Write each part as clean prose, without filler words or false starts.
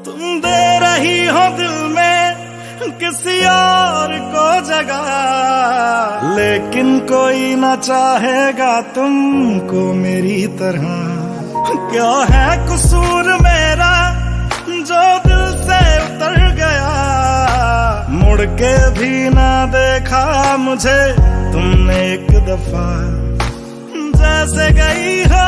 तुम दे रही हो दिल में किसी और को जगह, लेकिन कोई ना चाहेगा तुमको मेरी तरह। क्या है कसूर मेरा जो दिल से उतर गया, मुड़ के भी ना देखा मुझे तुमने एक दफा। जैसे गई हो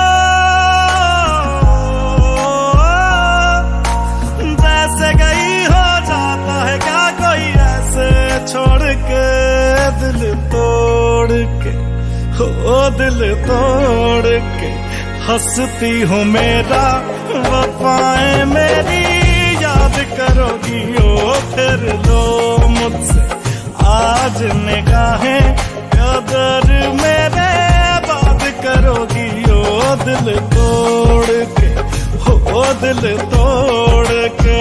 जैसे गई हो, जाता है क्या कोई ऐसे छोड़ के, दिल तोड़ के, हो दिल तोड़ के। हंसती हूँ मेरा वफाएं मेरी याद करोगी ओ फिर लो मुझसे आज निगाहें, कदर मेरे बात करोगी ओ दिल तोड़ के, ओ दिल तोड़ के।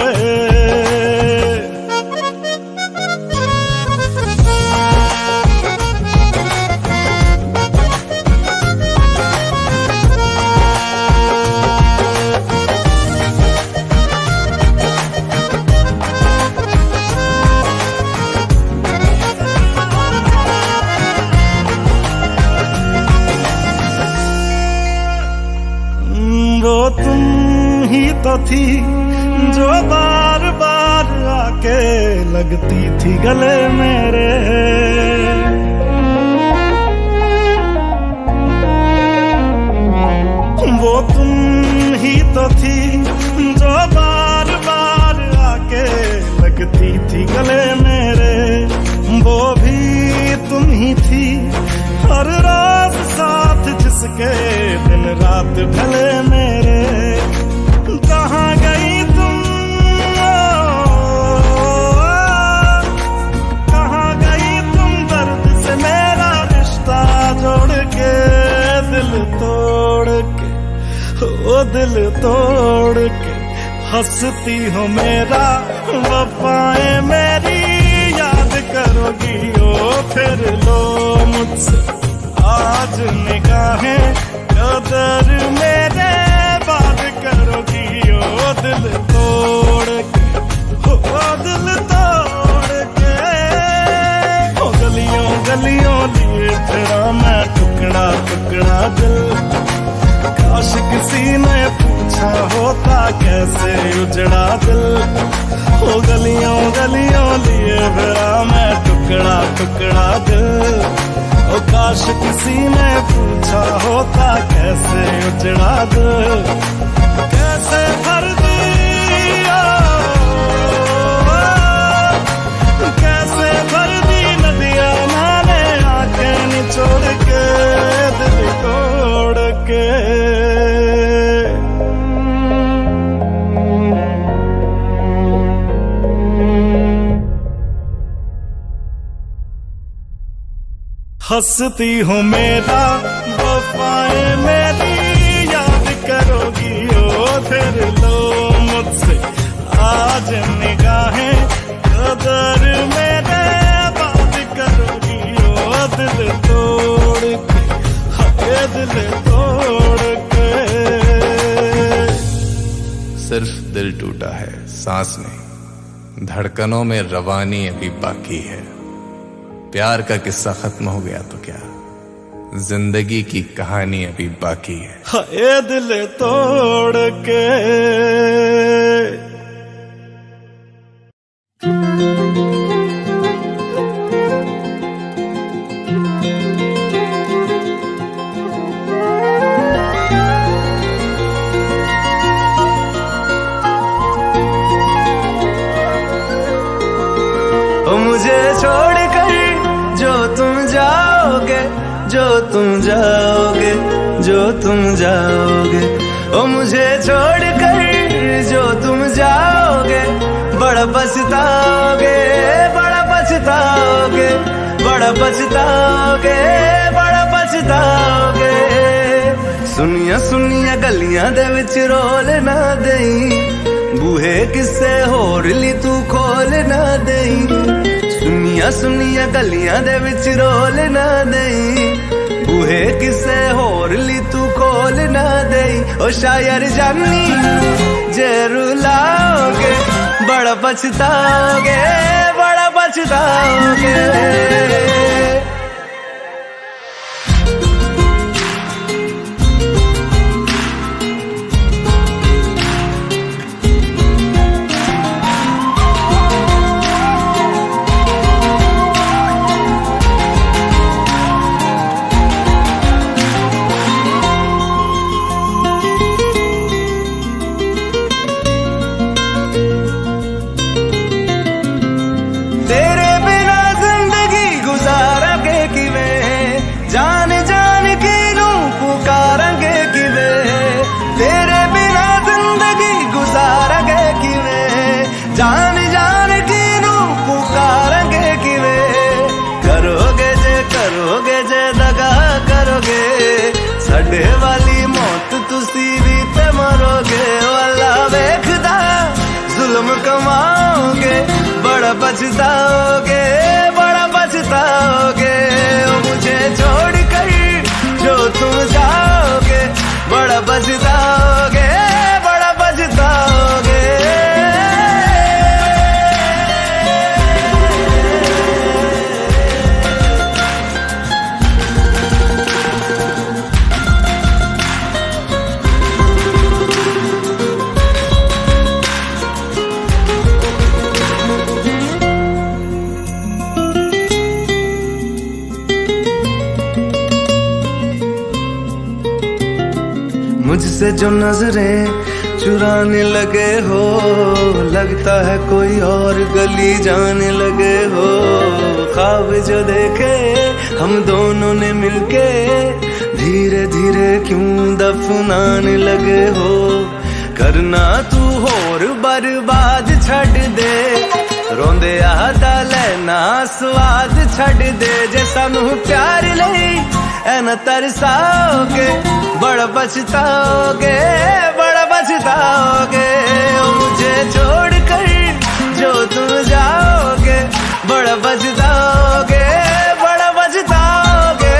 वो तुम ही तो थी जो बार बार आके लगती थी गले मेरे, वो तुम ही तो थी जो बार बार आके लगती थी गले मेरे। वो भी तुम ही थी हर रोज साथ जिसके दिन रात ढले मेरे। कहाँ गई तुम, कहाँ गई तुम दर्द से मेरा रिश्ता जोड़ के, दिल तोड़ के, ओ दिल तोड़ के। हंसती हो मेरा वफाएं मेरी याद करोगी ओ फिर लो मुझसे आज निगाहें, कदर मेरे बात करोगी ओ दिल तोड़ के, ओ दिल तोड़ के। ओ गलियों गलियों लिए तेरा मैं टुकड़ा टुकड़ा दिल, काश किसी ने पूछा होता कैसे उजड़ा दिल। ओ गलियों गलियों लिए तेरा मैं टुकड़ा टुकड़ा दिल, ओ काश किसी ने पूछा होता कैसे उजड़ा दिल, कैसे भर दिया, कैसे भर दी नदियां मैंने आंखें निचोड़ के, दिल तोड़ के। हंसती हूँ मेरा वफाएं मेरी याद करोगी ओ फिर लो मुझसे आज निगाहें, कदर मेरे बात करोगी ओ दिल तोड़ के, हाय दिल तोड़ के। सिर्फ दिल टूटा है, सांस नहीं, धड़कनों में रवानी अभी बाकी है। प्यार का किस्सा खत्म हो गया तो क्या, जिंदगी की कहानी अभी बाकी है। हाय दिल तोड़ के। मुझे छोड़कर जो तुम जाओगे, जो तुम जाओगे, जो तुम जाओगे, ओ मुझे छोड़कर जो तुम जाओगे, बड़ा पछताओगे, बड़ा पछताओगे, बड़ा पछताओगे, बड़ा पछताओगे। सुनिया सुनिया गलियां दे विच रोल ना देई, बूहे किसे होर ली तू खोल ना देई। सुनिया सुनिया गलियां दे विच रोल ना देई, बूहे किसे होर ली तू खोल बोल ना दे ओ शायर जानी जे रुलाओगे बड़ा पछताओगे, बड़ा पछताओगे। जान जान के नू पुकारेंगे किवें, तेरे बिना जिंदगी गुजारेंगे किवें, जान जान के नू पुकारेंगे किवें। करोगे जे दगा करोगे साडे वाली मौत तुसी भी ते मरोगे। वाला वेखदा जुल्म कमाओगे बड़ा पछताओगे, बड़ा पछताओगे। मुझे छोड़ कर जो तुम जाओगे बड़ा पछताओगे, बड़ा पछताओगे। मुझसे जो नजरें चुराने लगे हो, लगता है कोई और गली जाने लगे हो। ख्वाब जो देखे हम दोनों ने मिलके धीरे धीरे क्यों दफनाने लगे हो। करना तू होर बर्बाद छड़ दे, रोंदे आदा लेना स्वाद छड़ दे। जे सानू प्यार लई ऐना तरसाओगे बड़ा पछताओगे, बड़ा पछताओगे। मुझे छोड़ कर जो तुम जाओगे बड़ा पछताओगे, बड़ा पछताओगे।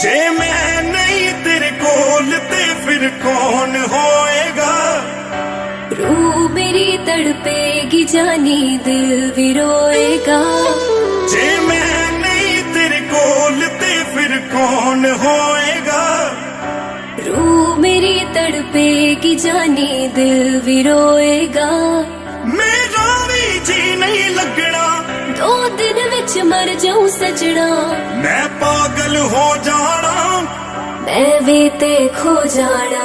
जे मैं नहीं तेरे कोल ते फिर कौन होएगा। रूह मेरी तड़पेगी जानी दिल भी रोएगा। जे मैं नहीं तेरे कोल ते फिर कौन होएगा। रूह मेरी तड़पेगी जानी दिल भी रोएगा। मेरा भी जी नहीं लगना, 2 दिन विच मर जाऊं सजना। मैं पागल हो जाना, मैं भी ते खो जाना।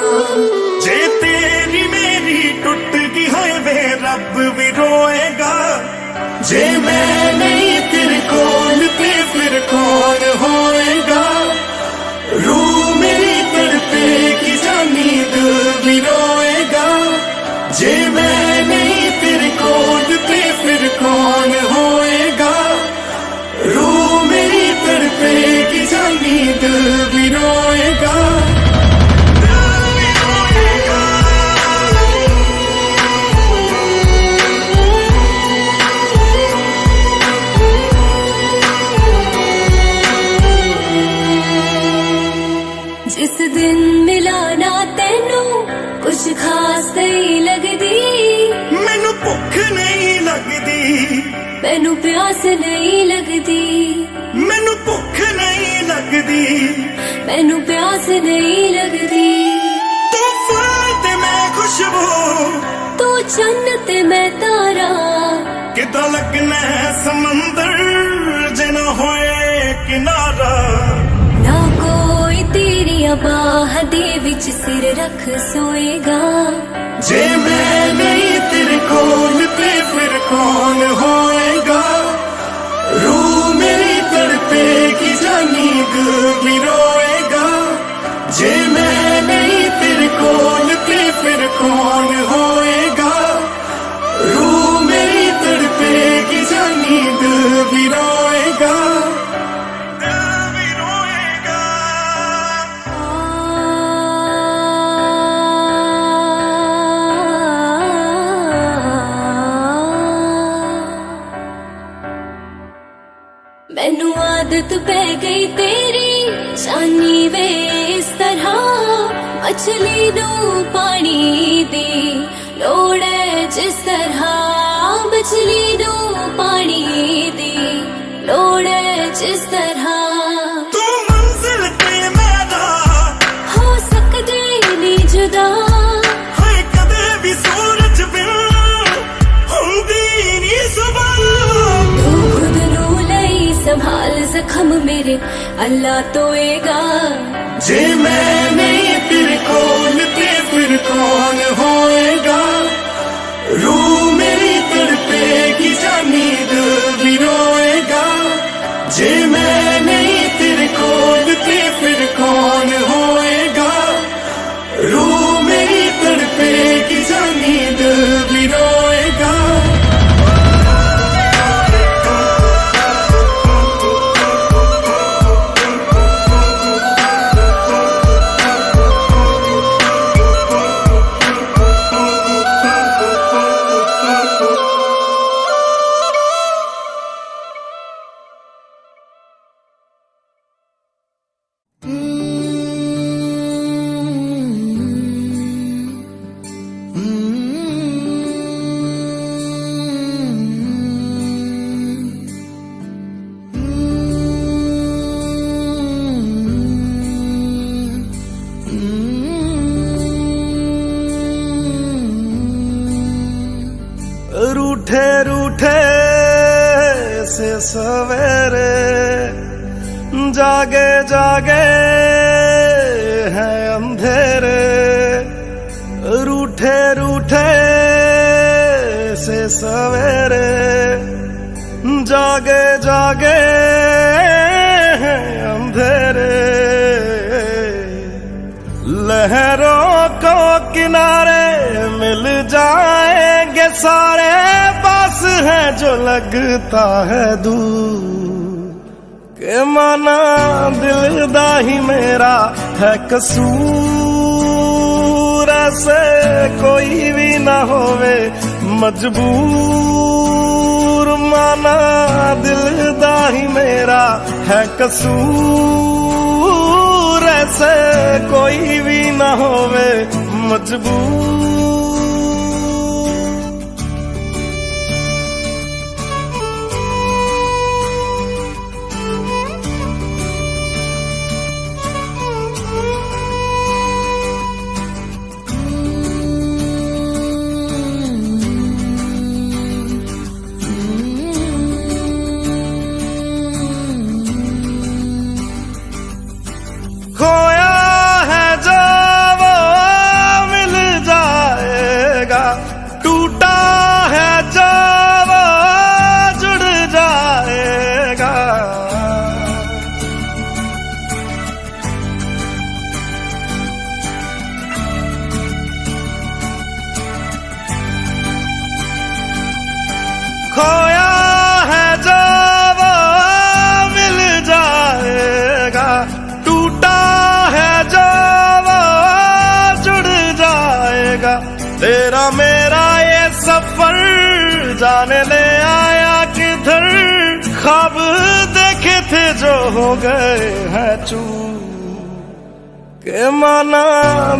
जे तेरी मेरी टूट गई है वे रब भी रोएगा। जे मैं नहीं तेरे कोल ते फिर कौन होएगा। रूह मेरी तड़पेगी जानी दिल भी रोएगा। जे मैं नहीं तेरे कोल ते फिर कौन होएगा। रूह मेरी तड़पेगी जानी दिल भी रोएगा। जिस दिन मिला ना तेनू कुछ खास नहीं लगदी। मैनू भुख नहीं लगदी, मैनू प्यास नहीं लगदी। मैनू भुख नहीं लगदी, मैनू प्यास नहीं लगदी। तू फुल ते मैं खुशबू, तू चन्न ते मैं तारा। किदा लगना है समंदर जे ना होए किनारा। ना कोई तेरी बाह दे विच सिर रख सोएगा। जे मैं नहीं तेरे कोल ते फिर कौन होएगा। रूह मेरी तड़पेगी जानी दिल भी रोएगा। जे मैं नहीं तेरे कोल ते फिर कौन होएगा। रूह मेरी तड़पेगी जानी दिल भी रोएगा। दिल भी रोएगा। मैनू आदत पै गई तेरी जानी वे इस तरह। मछली नू पानी दी लोड़ है जिस तरह। मछली नू पानी दी लोड़ है जिस तरह। तू मंजिल ते मेरा हो सकदे नी जुदा। हाय कदे भी सूरज बिन हुंदी नी सुबह। तू खुद नू लई संभाल जख्म मेरे अल्लाह तोएगा। जे मैं नहीं तेरे कोल ते फिर कौन होएगा। रूह मेरी तड़पेगी जानी दिल भी रोएगा। जे मैं नहीं तेरे कोल ते फिर कौन होएगा। रूह मेरी तड़पेगी जानी दिल भी रोएगा। रूठे रूठे से सवेरे जागे जागे हैं अंधेरे। रूठे रूठे से सवेरे जागे जागे हैं अंधेरे। लहरों को किनारे मिल जाएंगे सारे। पास है जो लगता है दूर। के माना दिल दा ही मेरा है कसूर। ऐसे कोई भी ना होवे मजबूर। माना दिल दा ही मेरा है कसूर। ऐसे कोई भी ना होवे मजबूर। खोया है जो वो मिल जाएगा। टूटा है जो वो जुड़ जाएगा। खोया है जो वो मिल जाएगा। टूटा है जो वो जुड़ जाएगा। तेरा मेरा ये सफर जाने ले आया किधर। ख्वाब देखे थे जो हो गए हैं चूर। के माना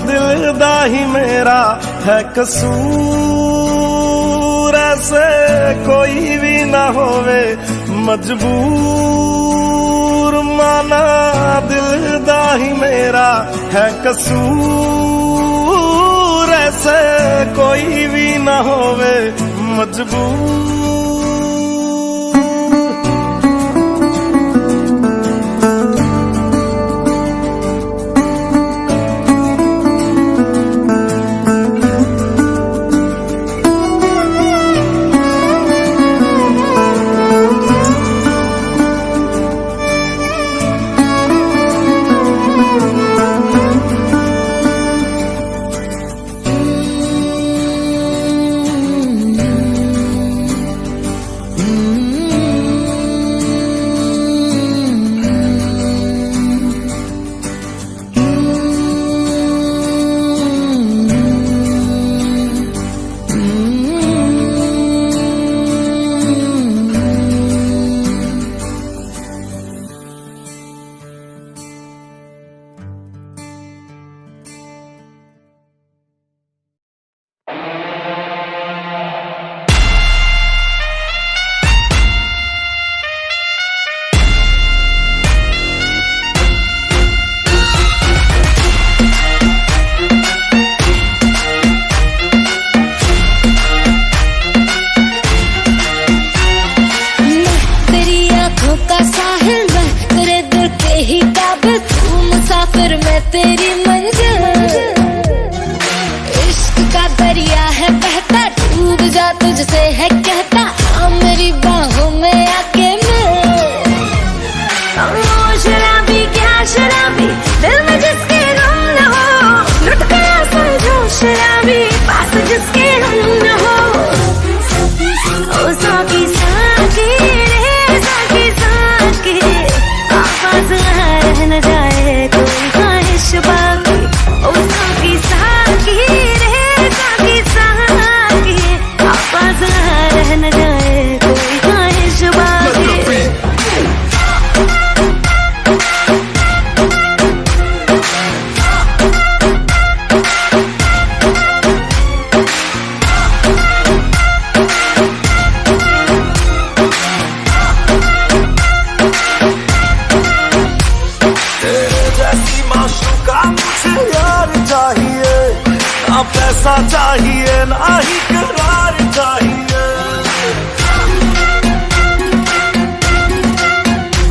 दिल दा ही मेरा है कसूर। ऐसे कोई भी ना होवे मजबूर। माना दिल दा ही मेरा है कसूर। ऐसे कोई भी ना होवे मजबूर। दिल तू मुसाफिर मैं तेरी मंजिल, इश्क का दरिया है बहता डूब जा तुझसे है कहता, आ मेरी बाहों में आके मिल। ओ शराबी क्या शराबी दिल में जिसके गम न हो, लुट गया समझो शराबी पास जिसके हम न हो। ओ साकी साकी रे साकी साकी, आवाज रह न जाए कोई ख्वाहिश बाकी। ओ साकी साकी रे साकी साकी, आवाज रह न जाए कोई ख्वाहिश बाकी। पैसा चाहिए ना ही करार चाहिए,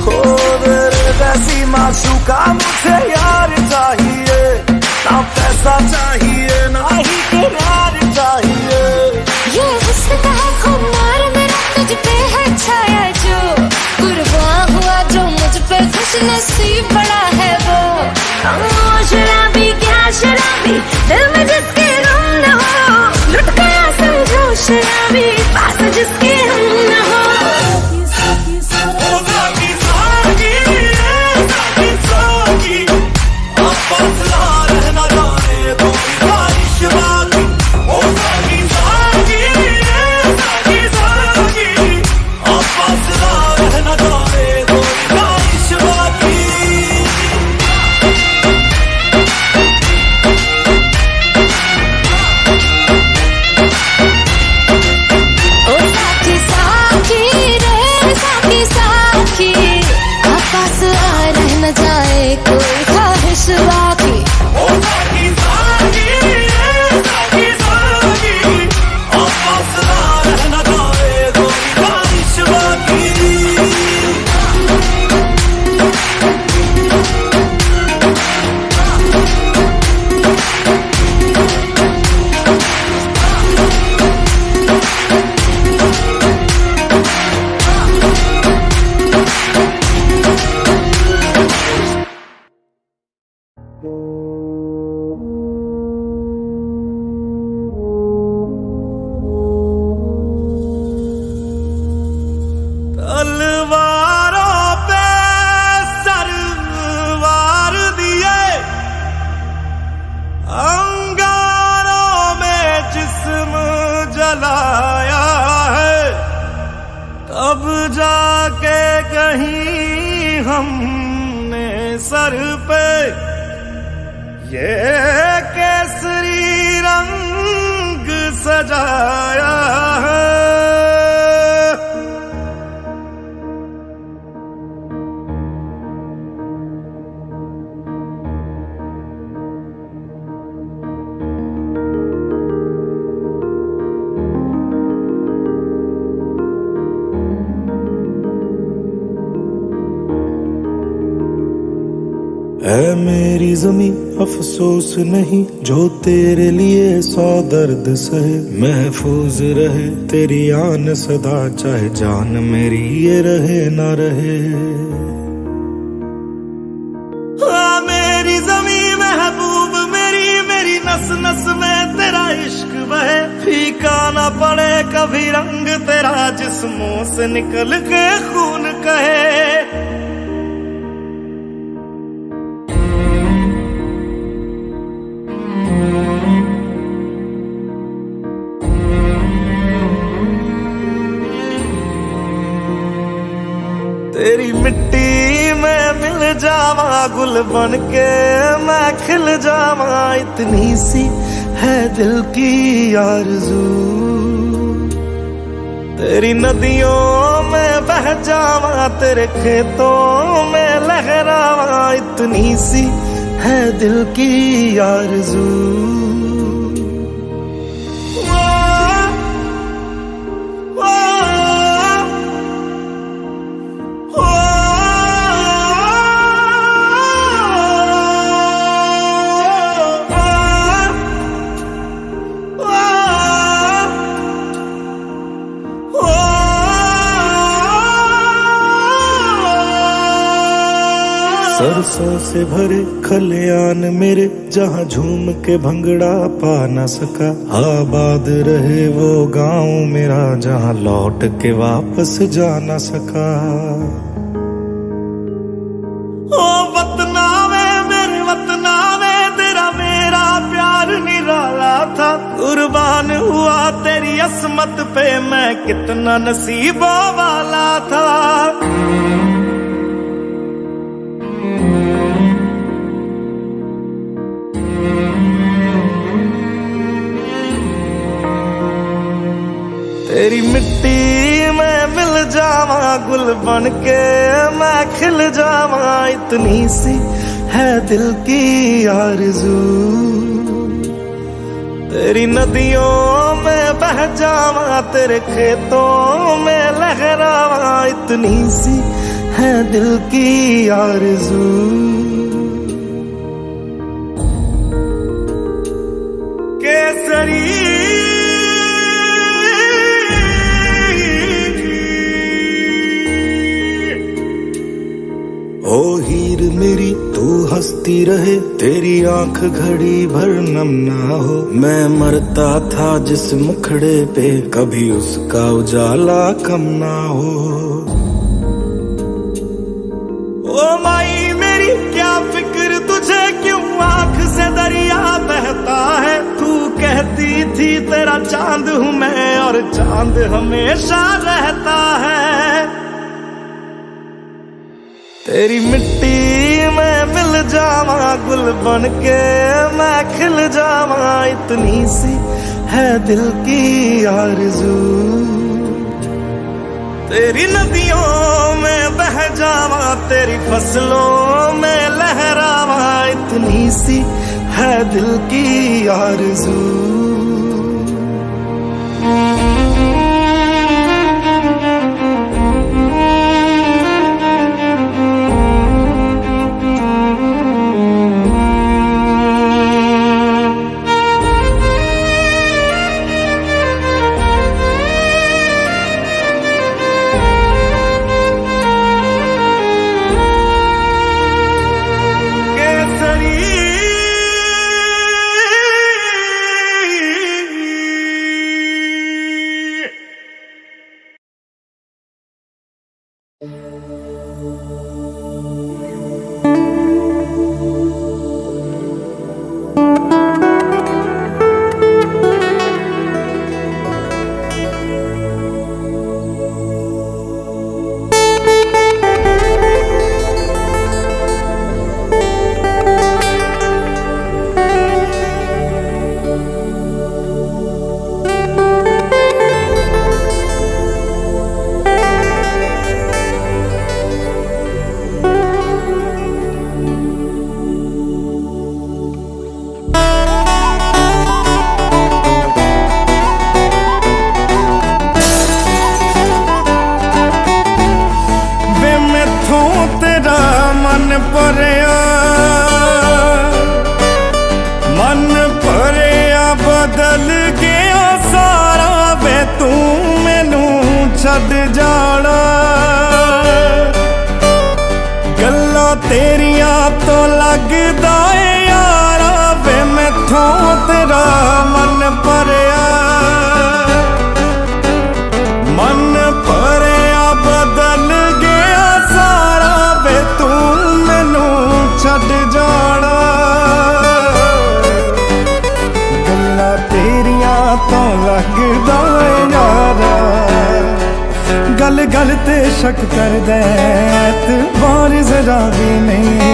हो मेरे जैसी माशूका मुझे यार चाहिए, ना पैसा चाहिए ना ही करार चाहिए। ये हुस्न का है खुमार मेरा तुझ पे है छाया जो, कुर्बान हुआ जो मुझ पे खुश नसीब बड़ा है वो। ओ शराबी क्या शराबी दिल में जिसके गम न हो, लुट गया समझो शराबी पास जिसके हम न हो। ओ साकी साकी रे साकी साकी, आपस रहना जाने कोई ख्वाहिश बाकी। ओ साकी साकी रे साकी साकी, आपस रहना जाने कोई ख्वाहिश बाकी। ओ साकी साकी रे साकी साकी, आपस रह न जाए कोई ख्वाहिश बाकी। ओ साकी साकी रे साकी साकी, आपस रहना जाने कोई ख्वाहिश बाकी। तलवारों पे सरवार दिए, अंगारों में जिस्म जलाया है, तब जाके कहीं हमने सर पे ये केसरी रंग सजाया है। है मेरी ज़मीं अफसोस नहीं जो तेरे लिए 100 दर्द सहे, महफूज रहे तेरी आन सदा चाहे जान मेरी ये रहे ना रहे। हाँ मेरी ज़मीं महबूब मेरी, मेरी नस नस में तेरा इश्क बहे, फीका ना पड़े कभी रंग तेरा जिस्मों से निकल के खून कहे। तेरी मिट्टी में मिल जावा गुल बन के मैं खिल जावा, इतनी सी है दिल की आरज़ू। तेरी नदियों में बह जावा तेरे खेतों में लहरावा, इतनी सी है दिल की आरज़ू। सरसों से भरे खलियान मेरे, जहाँ झूम के भंगड़ा पा न सका। आबाद रहे वो गांव मेरा, जहाँ लौट के वापस जा न सका। ओ वतना वे मेरे वतना वे, तेरा मेरा प्यार निराला था। कुर्बान हुआ तेरी असमत पे, मैं कितना नसीबों वाला था। तेरी मिट्टी में मिल जावा, गुल बन के मैं खिल जावा। इतनी सी है दिल की आरज़ू, तेरी नदियों में बह जावा, तेरे खेतों में लहरावा। इतनी सी है दिल की आरज़ू। केसरी ओ हीर मेरी तू हंसती रहे, तेरी आंख घड़ी भर नम ना हो। मैं मरता था जिस मुखड़े पे, कभी उसका उजाला कम ना हो। ओ माई मेरी क्या फिक्र तुझे, क्यों आंख से दरिया बहता है। तू कहती थी तेरा चांद हूँ मैं, और चांद हमेशा रहता है। तेरी मिट्टी में मिल जावा, गुल बन के मैं खिल जावा। इतनी सी है दिल की आरज़ू, तेरी नदियों में बह जावा, तेरी फसलों में लहरावा। इतनी सी है दिल की आरज़ू। छड़ जाना गल्ला तेरिया तो लगदा है यारा वे मैथों तेरा मन भरिया बदल गया सारा वे तू मैनू छड़ जाना गल्ला तेरिया तो लगदा है यारा गल गल ते शक कर दे एतबार जरा भी नहीं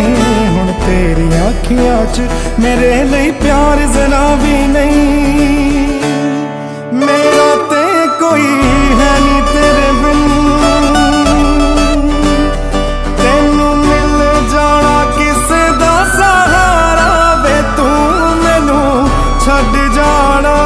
हुण तेरी अखियां च मेरे लिए प्यार जरा भी नहीं मेरा ते कोई है नहीं तेरे बिन तेनू मिल जाना किसे दा सहारा वे तू मैनू छड़ जाना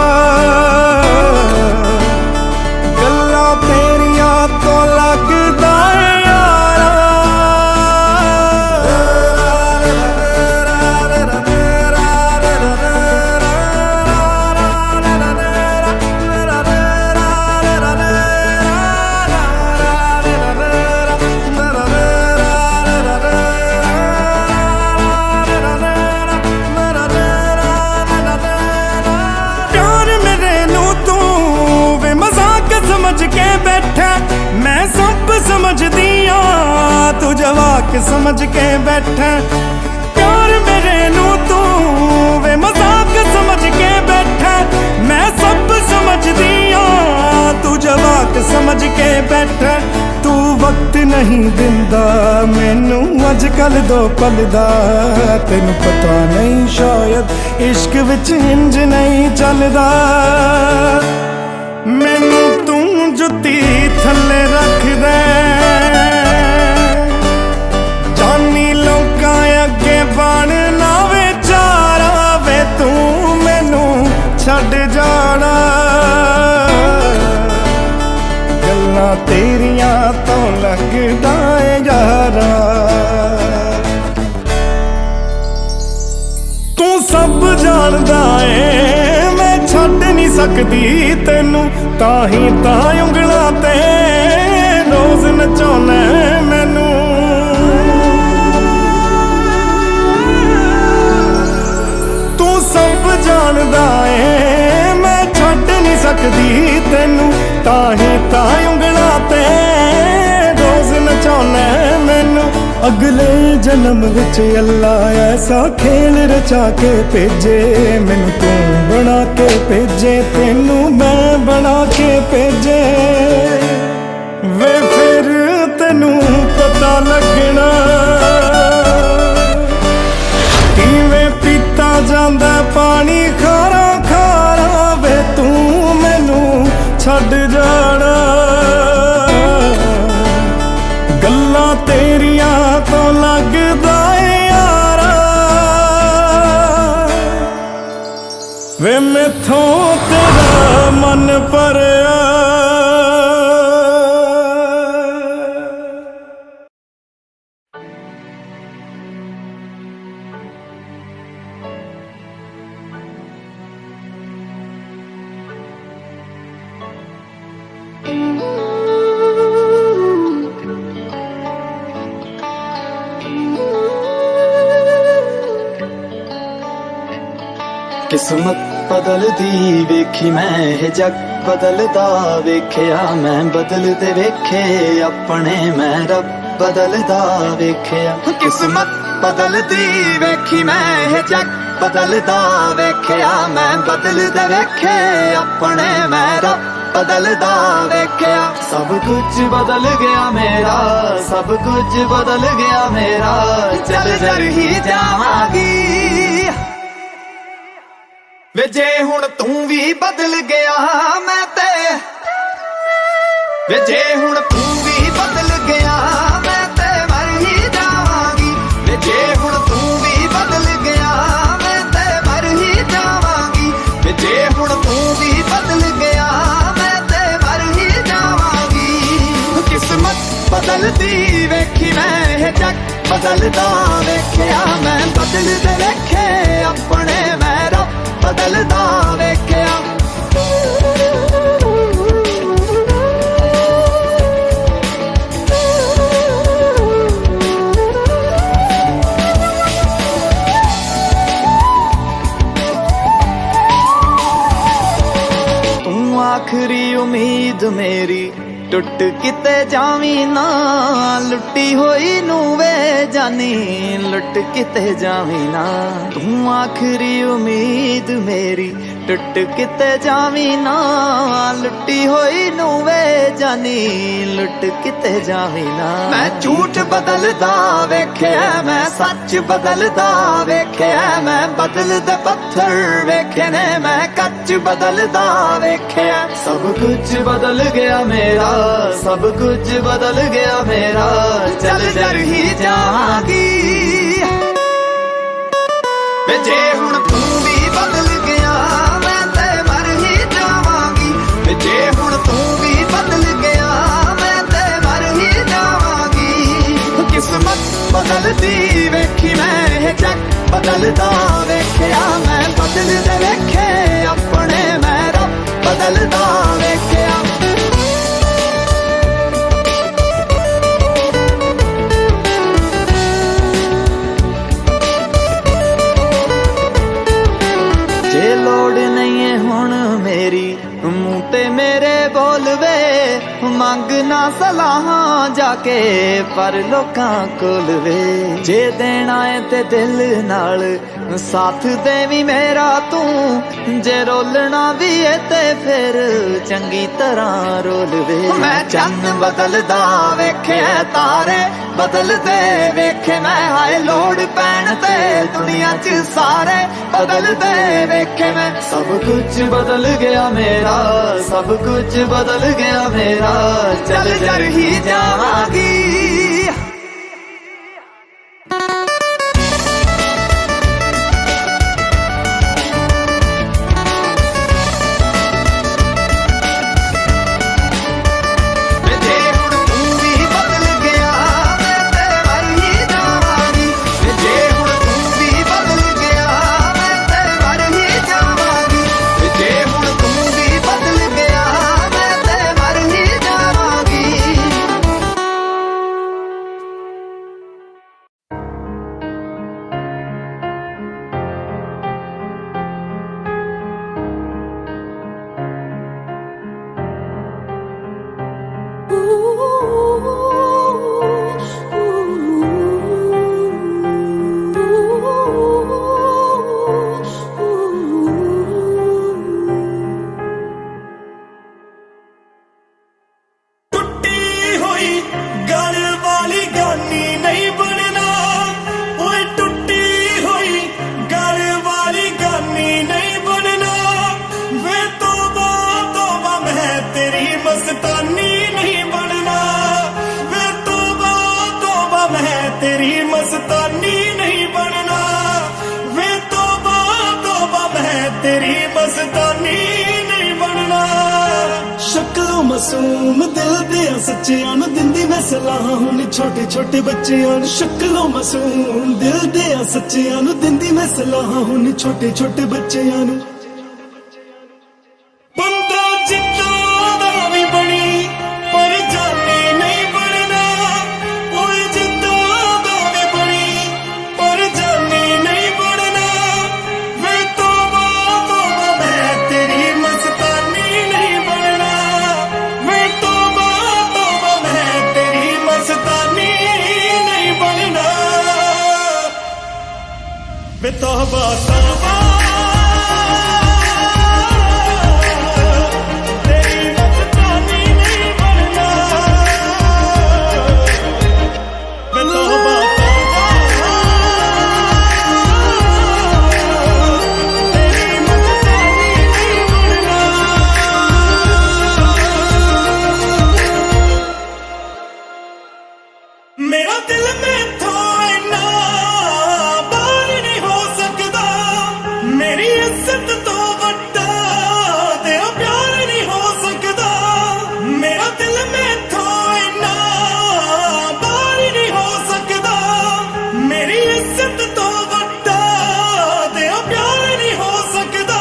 जवाक समझ के बैठा प्यार मेरे नू तू वे मजाक समझ के बैठा मैं सब समझदी हाँ तू जवाक समझ के बैठा तू वक्त नहीं दिंदा मैनू अजकल दो पल दा तेनू पता नहीं शायद इश्क विच इंज नहीं चलदा मैनू तू जुत्ती थल्ले रख दे जानी लोकां अगे बन ना वे चारा वे तू मैनू छड्ड जाना गल्लां तेरियां तो लगदा है यारा तू सब जानदा है मैं छड्ड नहीं सकदी तैनू ताही तां उंगलां ते रोज नचाउणा मैनू तू सब जानदा है मैं छड्ड नहीं सकदी तैनू ताही तां उंगलां ते रोज नचाउणा मैनू अगले जन्म विच अल्लाह ऐसा खेल रचा के भेजे मैनू तू बना के भेजे तेनू मैं बना के भेजे वे फिर तेनू पता लगना किवें पीता जांदा पानी खारा खारा वे तू मैनू छड्ड जाना गल्लां तेरियां तो लगदा है यारा वे मैथों तेरा मन भरिया किस्मत बदलदी वेखी मैं हे जग बदलदा वेख्या मैं बदलदे वेखे अपने मैं रब बदलदा वेख्या किस्मत बदलदी वेखी मैं हे जग बदलदा वेख्या मैं बदलदे वेखे अपने मैं रब बदलदा वेख्या सब कुछ बदल गया मेरा सब कुछ बदल गया मेरा चल जर ही जावांगी वे जे हुण तू भी बदल गया मैं ते वे जे हुण तू भी बदल गया मैं ते मर ही जावांगी वे जे हुण तू भी बदल गया मैं ते मर ही जावांगी वे जे हुण तू भी बदल गया मैं ते मर ही जावांगी किस्मत बदलदी वेखी मैं हे जग बदलदा वेख्या मैं बदलदे वेखे अपने मैं रब बदलदा वेख्या तू आखरी उम्मीद मेरी टुट किते जावी ना लुटी होई नू वे जानी लुट किते जावी ना तू आखरी उम्मीद मेरी टुट किते जावी ना लुटी होई नू वे जानी लुट किते जावी ना मैं झूठ बदलदा वेख्या मैं सच बदलदा वेख्या मैं बदलदे पत्थर वेखे ने मैं कच बदलदा वेख्या सब कुछ बदल गया मेरा सब कुछ बदल गया मेरा चल जर ही जावांगी वे जे हुण तू भी बदल गया मैं ते मर ही जावांगी वे जे हुण तू भी बदल गया मैं ते मर ही जावांगी किस्मत बदलदी वेखी मैं हे जग बदलदा वेख्या मैं बदलदे वेखे अपने मैं रब बदलदा वेख्या जे लोड़ नहीं है हुण मेरी मुंह ते मेरे बोल वे ਮੰਗਣਾ ਸਲਾਹਾਂ ਜਾ ਕੇ ਪਰ ਲੋਕਾਂ ਕੋਲ ਵੇ ਜੇ ਦੇਣਾ ਏ ਤੇ ਦਿਲ ਨਾਲ ਸਾਥ ਦੇ ਵੀ ਮੇਰਾ ਤੂੰ ਜੇ ਰੋਲਣਾ ਵੀ ਏ ਤੇ ਫਿਰ ਚੰਗੀ ਤਰ੍ਹਾਂ ਰੋਲ ਵੇ ਮੈਂ ਚੰਨ ਬਦਲਦਾ ਵੇਖਿਆ ਤਾਰੇ ਬਦਲਦੇ ਵੇਖੇ ਮੈਂ ਹਾਏ ਲੋੜ ਪੈਣ ਤੇ ਦੁਨੀਆ 'ਚ ਸਾਰੇ ਬਦਲਦੇ ਵੇਖੇ ਮੈਂ ਸਭ ਕੁਝ ਬਦਲ ਗਿਆ ਮੇਰਾ ਸਭ ਕੁਝ ਬਦਲ ਗਿਆ ਮੇਰਾ ਚੱਲ ਜਰ ਹੀ ਜਾਵਾਂਗੀ तेरी मस्तानी नहीं बनना वे तौबा तौबा मैं तेरी मस्तानी नहीं बनना शक्लों मासूम दिल दे सच्चियां नूं दिंदी मैं सलाह हुण छोटे छोटे बच्चियां नूं शक्लों मासूम दिल दे सच्चियां नूं दिंदी मैं सलाह हुण छोटे छोटे बच्चियां नूं बंदा जिद्दां दा भी बनी पर जानी नहीं बनना ओए जिद्दां दा भी बनी पर जानी नहीं बनना वे तौबा तौबा मैं तेरी मस्तानी नहीं बनना वे तौबा तौबा मैं तेरी मस्तानी नहीं बनना वे तौबा तौबा मेरा दिल में थोड़ा ना बार नहीं हो सकता मेरी इज्जत तो वड्डा तेरा प्यार नहीं हो सकता मेरा दिल में थोड़ा ना बार नहीं हो सकता मेरी इज्जत तो वड्डा तेरा प्यार नहीं हो सकता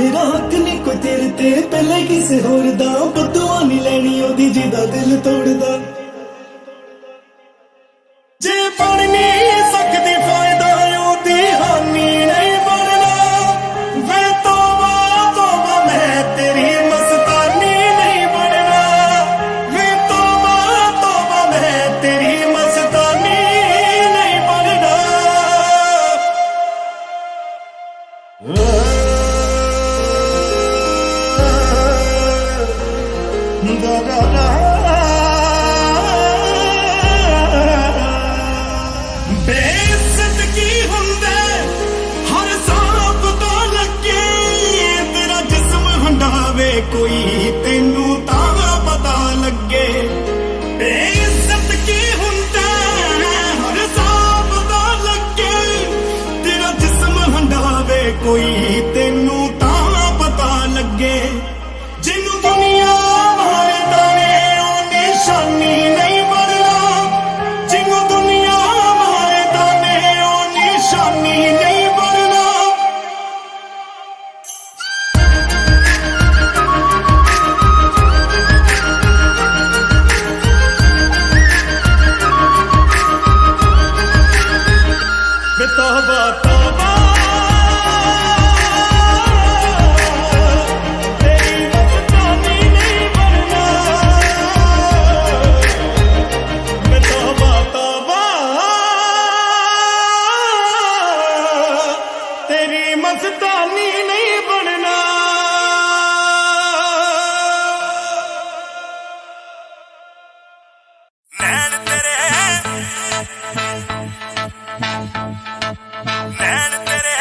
मेरा हक नहीं कोई तेरे ते पहले किसे होर दा बदुआ नहीं लेनी ओदी जिदा दिल तोड़दा जे बन नहीं सकती फायदा ओदी हानि नहीं बनना वे तौबा तौबा मैं तेरी मस्तानी नहीं बनना वे तौबा तौबा मैं तेरी मस्तानी नहीं बनना बेइज्जत की हुंदे हर सांप तो लगे तेरा जिस्म हंडावे कोई तेनू तां पता लगे बेइज्जत की हुंदे हर सांप तो लगे तेरा जिस्म हंडावे कोई तेनू तां पता लगे जिन्नू दुनिया मारे ताने ओ निशानी नहीं बनना जिन्नू दुनिया मारे ताने ओ निशानी नहीं बनना वे तौबा तौबा तेरी मस्तानी नहीं बनना ਮਸਤਾਨੀ ਨਹੀਂ ਬਣਨਾ। ਨੈਣ ਤੇਰੇ ਨੈਣ ਤੇਰੇ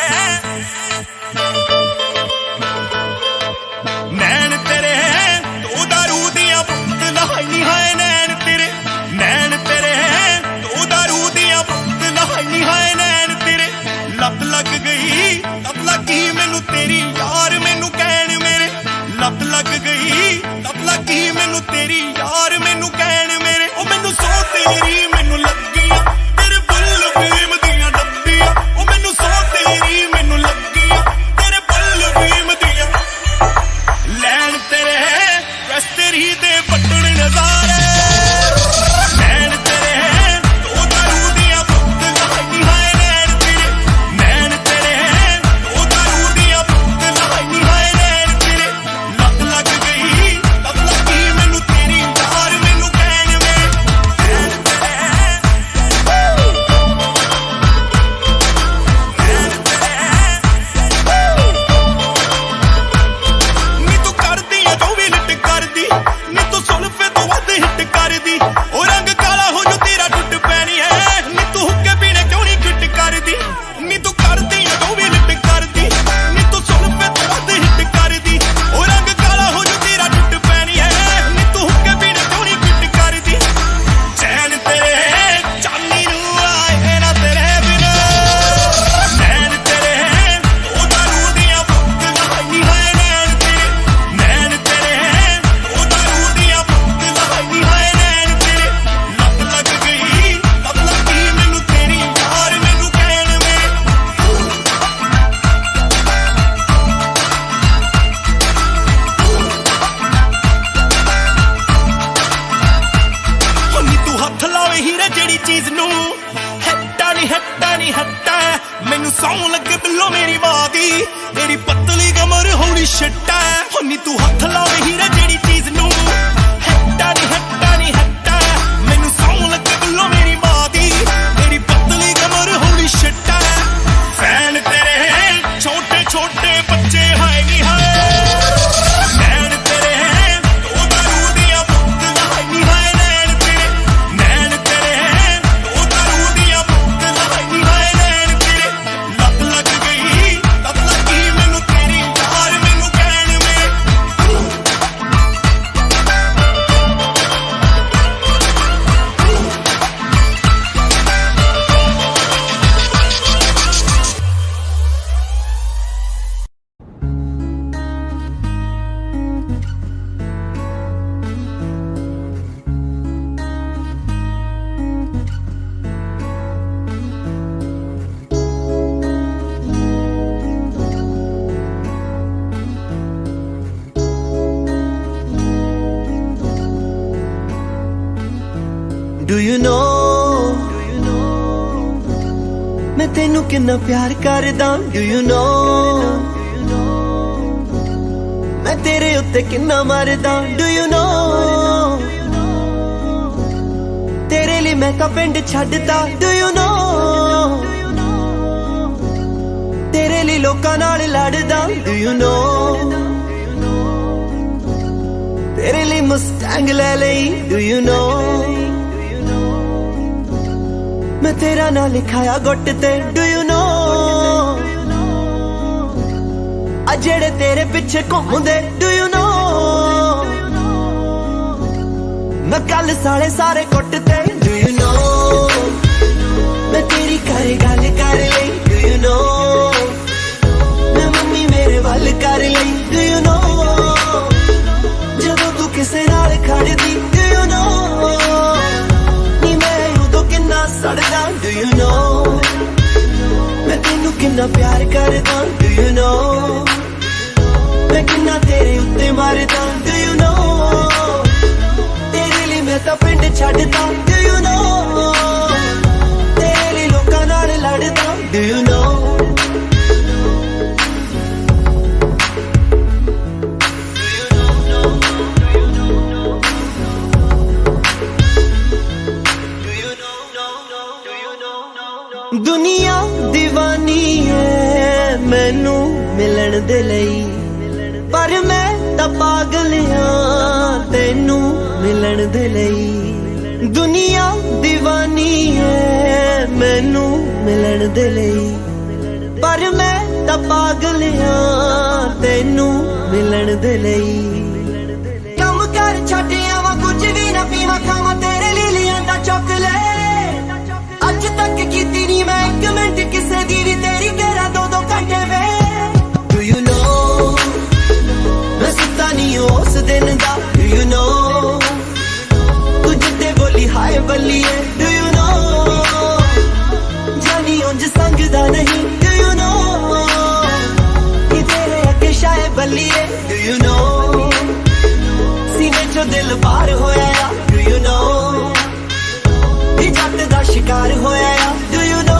ਨੈਣ ਤੇਰੇ ਤੂੰ ਦਾਰੂ ਦੀਆਂ ਬੋਤਲਾਂ ਨਹੀਂ ਹਾਏ ਨੈਣ ਤੇਰੇ ਨੈਣ ਤੇਰੇ ਤੂੰ ਦਾਰੂ ਦੀਆਂ ਬੋਤਲਾਂ ਨਹੀਂ ਹਾਏ ਨੈਣ ਤੇਰੇ ਲੱਤ ਲੱਗ ਗਈ ਲੱਤ ਲੱਗੀ ਮੈਨੂੰ ਤੇਰੀ ਯਾਰ ਮੈਨੂੰ ਕਹਿਣ ਮੇਰੇ ਲੱਤ ਲੱਗ ਗਈ ਲੱਤ ਲੱਗੀ ਮੈਨੂੰ ਤੇਰੀ ਯਾਰ ਮੈਨੂੰ ਕਹਿਣ ਮੇਰੇ ਉਹ ਮੈਨੂੰ ਸੋ ਤੇਰੀ ਮੈਨੂੰ ਲੱਗੀਆਂ ਤੇਰੇ ਬੁੱਲ ਫੀਮ ਦੀਆਂ ਡੱਬੀਆਂ ਉਹ ਮੈਨੂੰ ਸੋ ਤੇਰੀ ਮੈਨੂੰ ਲੱਗੀਆਂ ਤੇਰੇ ਬੁੱਲ ਫੀਮ ਦੀਆਂ ਲੈਣ ਤੇਰੇ ਵੈਸ ਤੇਰੀ ਦੇ ਵੱਟਣ ਨਜ਼ਾਰੇ ਨੈਣ ਤੇਰੇ ਤੂੰ ਦਾਰੂ ਦੀਆਂ ਬੋਤਲਾਂ ਨਹੀਂ ਹਾਏ ਨੈਣ ਤੇਰੇ ਨੈਣ ਤੇਰੇ ਤੂੰ ਦਾਰੂ ਦੀਆਂ ਬੋਤਲਾਂ ਨਹੀਂ ਹਾਏ ਨੈਣ ਤੇਰੇ ਲੱਤ ਲੱਗ ਗਈ ਲੱਤ ਲੱਗੀ ਮੈਨੂੰ ਤੇਰੀ ਯਾਰ ਮੈਨੂੰ ਕਹਿਣ ਵੇ ਨੈਣ ਨੀ ਤੂੰ ਕਰਦੀ ਆ ਜੋ ਵੀ ਲਿਟ ਕਰਦੀ ਨੀ ਤੂੰ ਸੁਲਫੇ ਤੋਂ ਵੱਧ ਹਿੱਟ ਕਰਦੀ ਉਹ ਰੰਗ ਕਾਲਾ ਹੋ ਜੋ ਤੇਰਾ ਟੁੱਟ ਪੈਣੀ ਹੈ ਨੀ ਤੂੰ ਹੁੱਕੇ ਪੀਣੇ ਕਿਉਂ ਨਹੀਂ ਕਿੱਟ ਕਰਦੀ ਨੀ ਤੂੰ ਕਰਦੀ ਆ ਜੋ ਵੀ ਲਿਟ ਕਰਦੀ ਨੀ ਤੂੰ ਸੁਲਫੇ ਤੋਂ ਵੱਧ ਹਿੱਟ ਕਰਦੀ ਉਹ ਰੰਗ ਕਾਲਾ ਹੋ ਜੋ ਤੇਰਾ ਟੁੱਟ ਪੈਣੀ ਹੈ ਨੀ ਤੂੰ ਹੁੱਕੇ ਪੀਣੇ ਕਿਉਂ ਨਹੀਂ ਕਿੱਟ ਕਰਦੀ ਚੈਨ ਤੇਰੇ ਚਾਨੀ ਨੂੰ ਆਏ ਨਾ ਤੇਰੇ ਬਿਨਾਂ ਨੈਣ ਤੇਰੇ ਤੂੰ ਦਾਰੂ ਦੀਆਂ ਬੋਤਲਾਂ ਨਹੀਂ ਹਾਏ ਨੈਣ ਤੇਰੇ ਨੈਣ ਤੇਰੇ ਤੂੰ ਦਾਰੂ ਦੀਆਂ ਬੋਤਲਾਂ ਨਹੀਂ ਹਾਏ ਨੈਣ ਤੇਰੇ ਲੱਤ ਲੱਗ ਗਈ ਲੱਤ ਲੱਗੀ ਮੈਨੂੰ ਤੇਰੀ ਯਾਰ ਮੈਨੂੰ ਕਹਿਣ ਵੇ ਨੀ ਤੂੰ ਹੱਥ ਲਾਵੇ ਹੀਰੇ ਜਿਹੜੀ ਚੀਜ਼ ਨੂੰ ਹੱਟਾ ਨਹੀਂ ਹੱਟਾ ਮੈਨੂੰ ਸੌਂ ਲੱਗੇ ਬਿੱਲੋ ਮੇਰੀ ਮਾਂ ਦੀ ਤੇਰੀ ਪਤਲੀ ਕਮਰ ਹੌਲੀ ਛੱਟਾ ਨੀ ਤੂੰ ਹੱਥ ਲਾਵੇ ਹੀਰੇ ਜਿਹੜੀ ਚੀਜ਼ ਨੂੰ ਹੱਟਾ ਨਹੀਂ ਹੱਟਾ ਮੈਨੂੰ ਸੌਂ ਲੱਗੇ ਬਿੱਲੋ ਮੇਰੀ ਮਾਂ ਦੀ ਤੇਰੀ ਪਤਲੀ ਕਮਰ ਹੌਲੀ ਛੱਟਾ ਫੈਨ ਤੇਰੇ ਛੋਟੇ ਛੋਟੇ ਬੱਚੇ ਹਾਏ ਨੀ ਹਾਏ ਨੈਣ ਤੇਰੇ ਤੂੰ ਦਾਰੂ ਦੀਆਂ ਬੋਤਲਾਂ ਨਹੀਂ ਹਾਏ ਨੈਣ ਤੇਰੇ ਨੈਣ ਤੇਰੇ ਤੂੰ ਦਾਰੂ ਦੀਆਂ ਬੋਤਲਾਂ ਨਹੀਂ ਹਾਏ ਨੈਣ ਤੇਰੇ ਲੱਤ ਲੱਗ ਗਈ ਲੱਤ ਲੱਗੀ ਮੈਨੂੰ ਤੇਰੀ ਯਾਰ ਮੈਨੂੰ ਕਹਿਣ ਵੇ Do you know ਮੈਂ ਤੈਨੂੰ ਕਿੰਨਾ ਪਿਆਰ ਕਰਦਾ Do you know ਮੈਂ ਤੇਰੇ ਉੱਤੇ ਕਿੰਨਾ ਮਰਦਾ Do you know ਤੇਰੇ ਲਈ ਮੈਂ ਤਾਂ ਪਿੰਡ ਛੱਡਦਾ Do you know ਤੇਰੇ ਲਈ ਲੋਕਾਂ ਨਾਲ ਲੜਦਾ Do you know ਤੇਰੇ ਲਈ ਮੁਸਟੈਂਗ ਲੈ ਲਈ Do you know ਮੈਂ ਤੇਰਾ ਨਾਂ ਲਿਖਾਇਆ ਗੁੱਟ ਤੇ Do you know ਆ ਜਿਹੜੇ ਤੇਰੇ ਪਿੱਛੇ ਘੁੰਮਦੇ Do you know ਮੈਂ ਕੱਲ ਸਾਲੇ ਸਾਰੇ ਕੁੱਟ ਤੇ Do you know ਮੈਂ ਤੇਰੀ ਘਰੇ ਗੱਲ ਕਰ ਲਈ Do you know ਮੈਂ ਮੰਮੀ ਮੇਰੇ ਵੱਲ ਕਰ ਲਈ Do you know ਜਦੋਂ ਤੂੰ ਕਿਸੇ ਨਾਲ ਖੜਦੀ Do you know ਨੀ ਮੈਂ ਉਦੋਂ ਕਿੰਨਾ ਸੜਦਾ Do you know ਮੈਂ ਤੈਨੂੰ ਕਿੰਨਾ ਪਿਆਰ ਕਰਦਾ Do you know ਮੈਂ ਕਿੰਨਾ ਤੇਰੇ ਉੱਤੇ ਮਰਦਾ Do you know ਤੇਰੇ ਲਈ ਮੈਂ ਤਾਂ ਪਿੰਡ ਛੱਡਦਾ Do you know ਤੇਰੇ ਲਈ ਲੋਕਾਂ ਨਾਲ ਲੜਦਾ Do you know ਦੁਨੀਆ دیਵਾਨੀ ਹੈ ਮੈਨੂੰ मिलन दे लई पर मैं तां पागल हां तैनू मिलन दे लई दुनिया दीवानी है मैनू मिलन दे लई पर मैं तां पागल हां तैनू मिलन दे लई कम कर छड्ड आवां कुछ भी ना पीवां खावां तेरे लीलियां दा चॉकलेट अज तक कीती नी मैं एक मिनट किसे दी भी तेरी करा दो घंटे वे डू यू नो मैं सुता नहीं उस दिन दा डू यू नो तू जिद्दे बोली हाय बल्लिए डू यू नो जानी उंज संगदा नहीं डू यू नो कि तेरे अगे शाय बल्लिए डू यू नो सीने चो दिल बाहर होया डू यू नो जट दा शिकार होया डू यू नो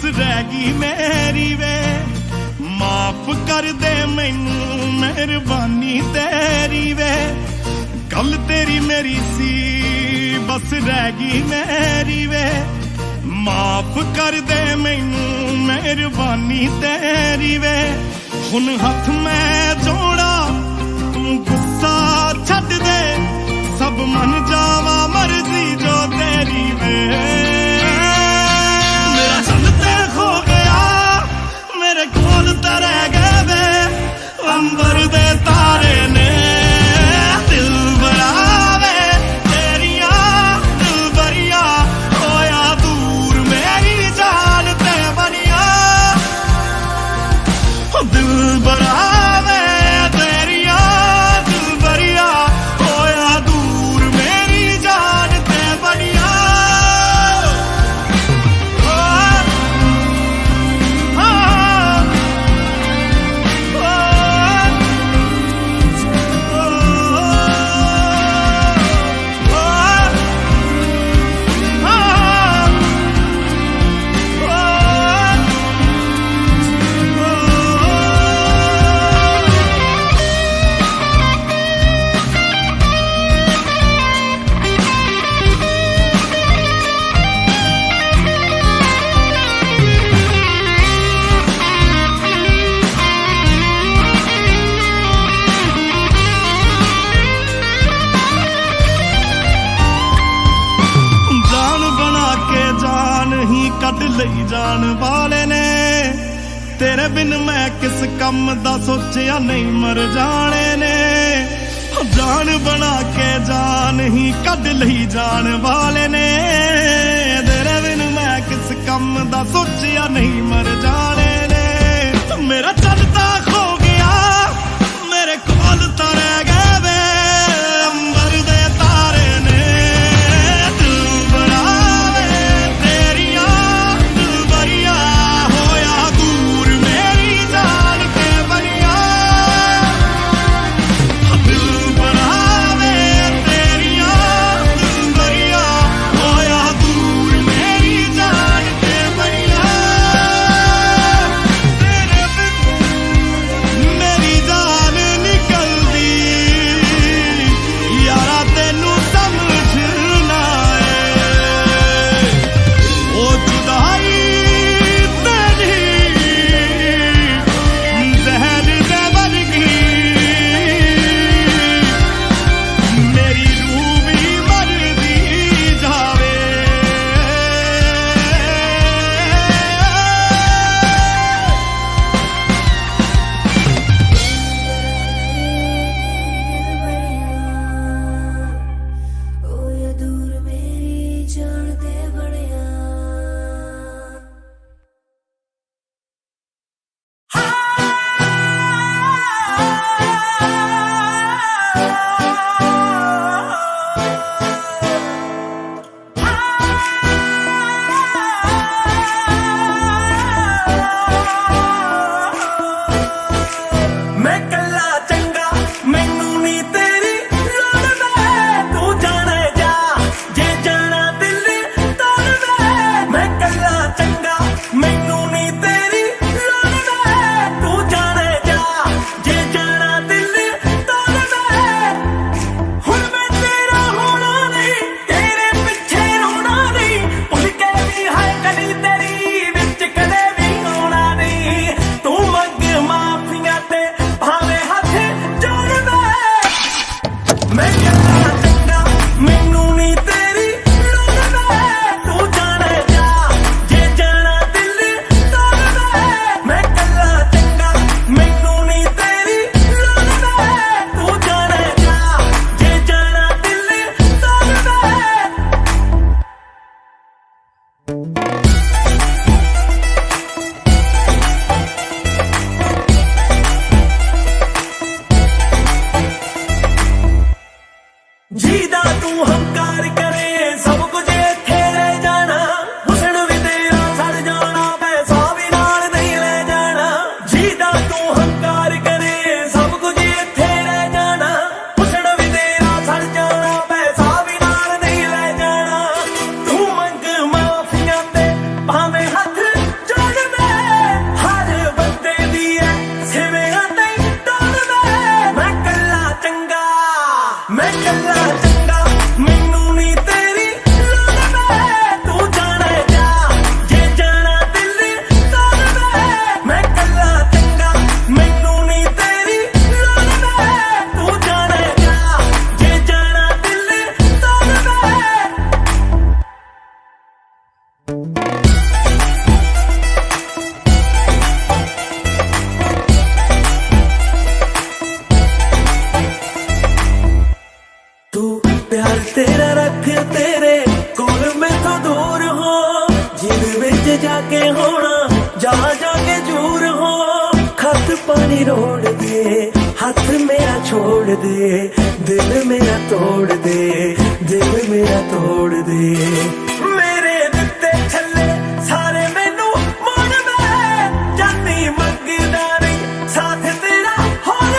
रह गई मेरी वे माफ कर दे मैनू मेहरबानी तेरी वे गल तेरी मेरी सी बस रह गई मेरी वे माफ कर दे मैनू मेहरबानी तेरी वे हुन हथ मैं जोड़ा तू गुस्सा छड्ड दे सब मन जावा मर्जी जो तेरी वे मेरा चल ते खो गया मेरे कोल ते रह गए वे अंबर दे तारे ने दिल बरावे तेरिया दिल बरिया होया दूर मेरी जान ते बनिया दिल बरावे तेरिया दिल बरिया होया दूर मेरी जान ते बनिया ਕੱਢ ਲਈ ਜਾਣ ਵਾਲੇ ਨੇ ਤੇਰੇ ਬਿਨ ਮੈਂ ਕਿਸ ਕੰਮ ਦਾ ਸੋਚਿਆ ਨਹੀਂ ਮਰ ਜਾਣੇ ਨੇ ਜਾਨ ਬਣਾ ਕੇ ਜਾਨ ਹੀ ਕੱਢ ਲਈ ਜਾਣ ਵਾਲੇ ਨੇ ਤੇਰੇ ਬਿਨ ਮੈਂ ਕਿਸ ਕੰਮ ਦਾ ਸੋਚਿਆ ਨਹੀਂ ਮਰ ਜਾਣੇ ਨੇ ਮੇਰਾ ਚੱਲਦਾ ਖੋ ਗਿਆ ਮੇਰੇ ਕੋਲ ਤਾਂ ਰਹਿ ਗਏ ਵੇ ਅੰਬਰ ਦੇ ਤਾਰੇ ਨੇ प्यार तेरा रख तेरे कोल मैथों दूर हो जिद विच जाके होना जा जाके दूर हो खत पानी रोड़ दे हाथ मेरा छोड़ दे दिल मेरा तोड़ दे दिल मेरा तोड़ दे मेरे दिते छल्ले सारे मैनू मोड़ मैं जाती मंगदा नहीं साथ तेरा होर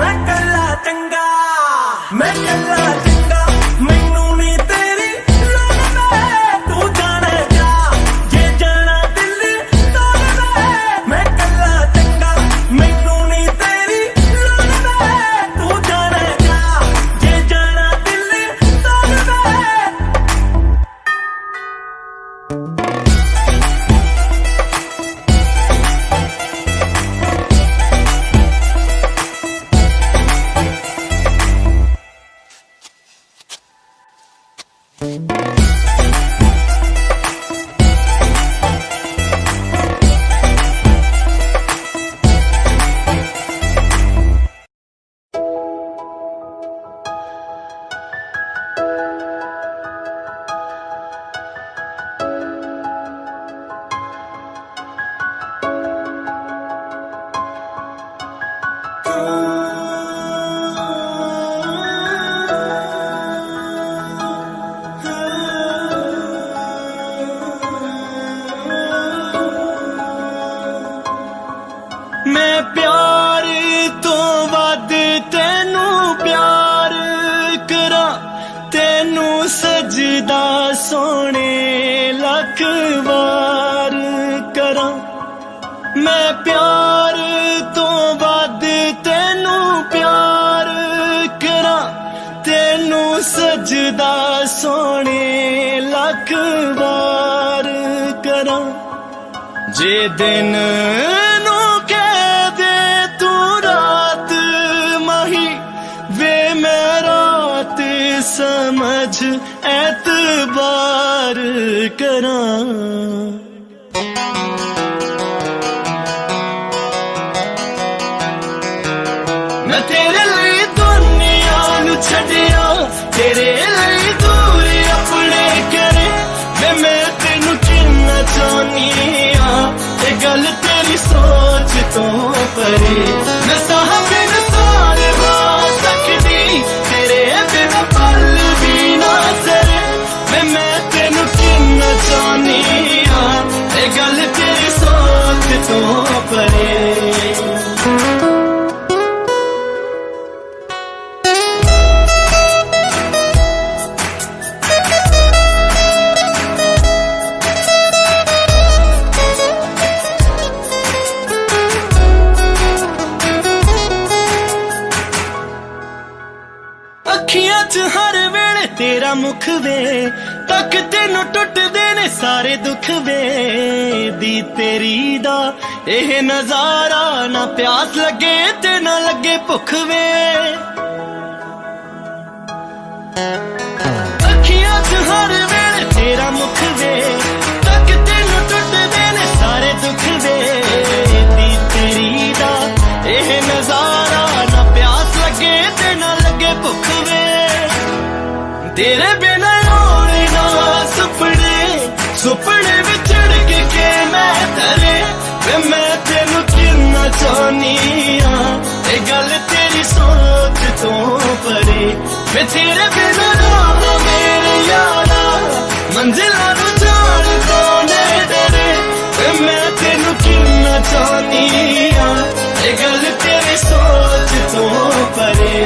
मैं कल्ला चंगा मैं कल्ला चंगा मैनू नहीं तेरी लोड़ मैं तू जाने जा जे जाना दिल तोड़ मैं कल्ला चंगा मैनू नहीं तेरी लोड़ मैं तू जाने जा जे जाना दिल तोड़ मैं प्यार तो वध तेनू प्यार करा तेनू सजदा सोने लख वार करा मैं प्यार तो वध तेनू प्यार करा तेनू सजदा सोने लख वार करा जे दिन समझ एतबार करा मैं तेरे लिए दुनिया नू छड़िया तेरे लिए दूर अपने करे मैं तेनू किन्ना चाहनी ये गल तेरी सोच तो परे मैं साहब सारे बात सकदी तेरे बिना पल भी ना सरे मैं तेनू किन्ना चाहनी ये गल तेरी सोच तो परे अखियां च हर वेले तेरा मुख वे तक तेनू टुटदे ने सारे दुख वे दी तेरी दा एह नजारा ना प्यास लगे ते ना लगे भुख वे अखियां च हर वेले तेरा मुख वे तक तेनू टुटदे ने सारे दुख वे दी तेरी दा एह नजारा ना प्यास लगे ते ना लगे भुख वे तेरे बिना होने ना सुपने सुपने विछड़ के मैं तरे मैं तेनू किन्ना चाहनी ये गल तेरी सोच तो परे मैं तेरे बिना ना मेरे यारा मंजिला नू जान तो डरे मैं तेनू किन्ना चाहनी ये गल तेरी सोच तो परे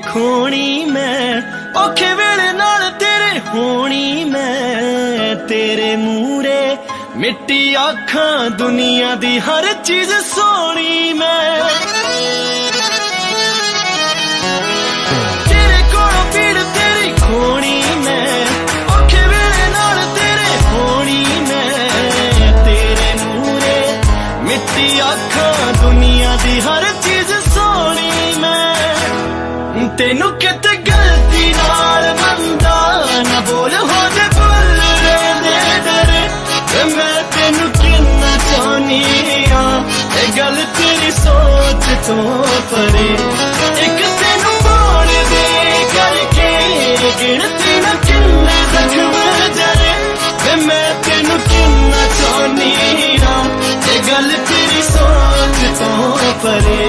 खोनी मैं औखे वेले नाल तेरे होनी मैं तेरे मूरे मिट्टी आखां दुनिया दी हर चीज सोनी मैं तेरे कोलों पीड़ तेरी खोनी मैं औखे वेले नाल तेरे होनी मैं तेरे मूरे दी अखां दुनिया दी हर चीज सोनी मैं तेनू किते गलती नाल मंदा ना बोल हो जे भुल रे दे डरे मैं तेनू किन्ना चाहनी हाँ ए गल तेरी सोच तो परे एक तेनू मोड़ दे करके गिनती ना किन्ने जख्म जरे मैं तेनू किन्ना चाहनी हाँ ए गल तेरी सोच तो परे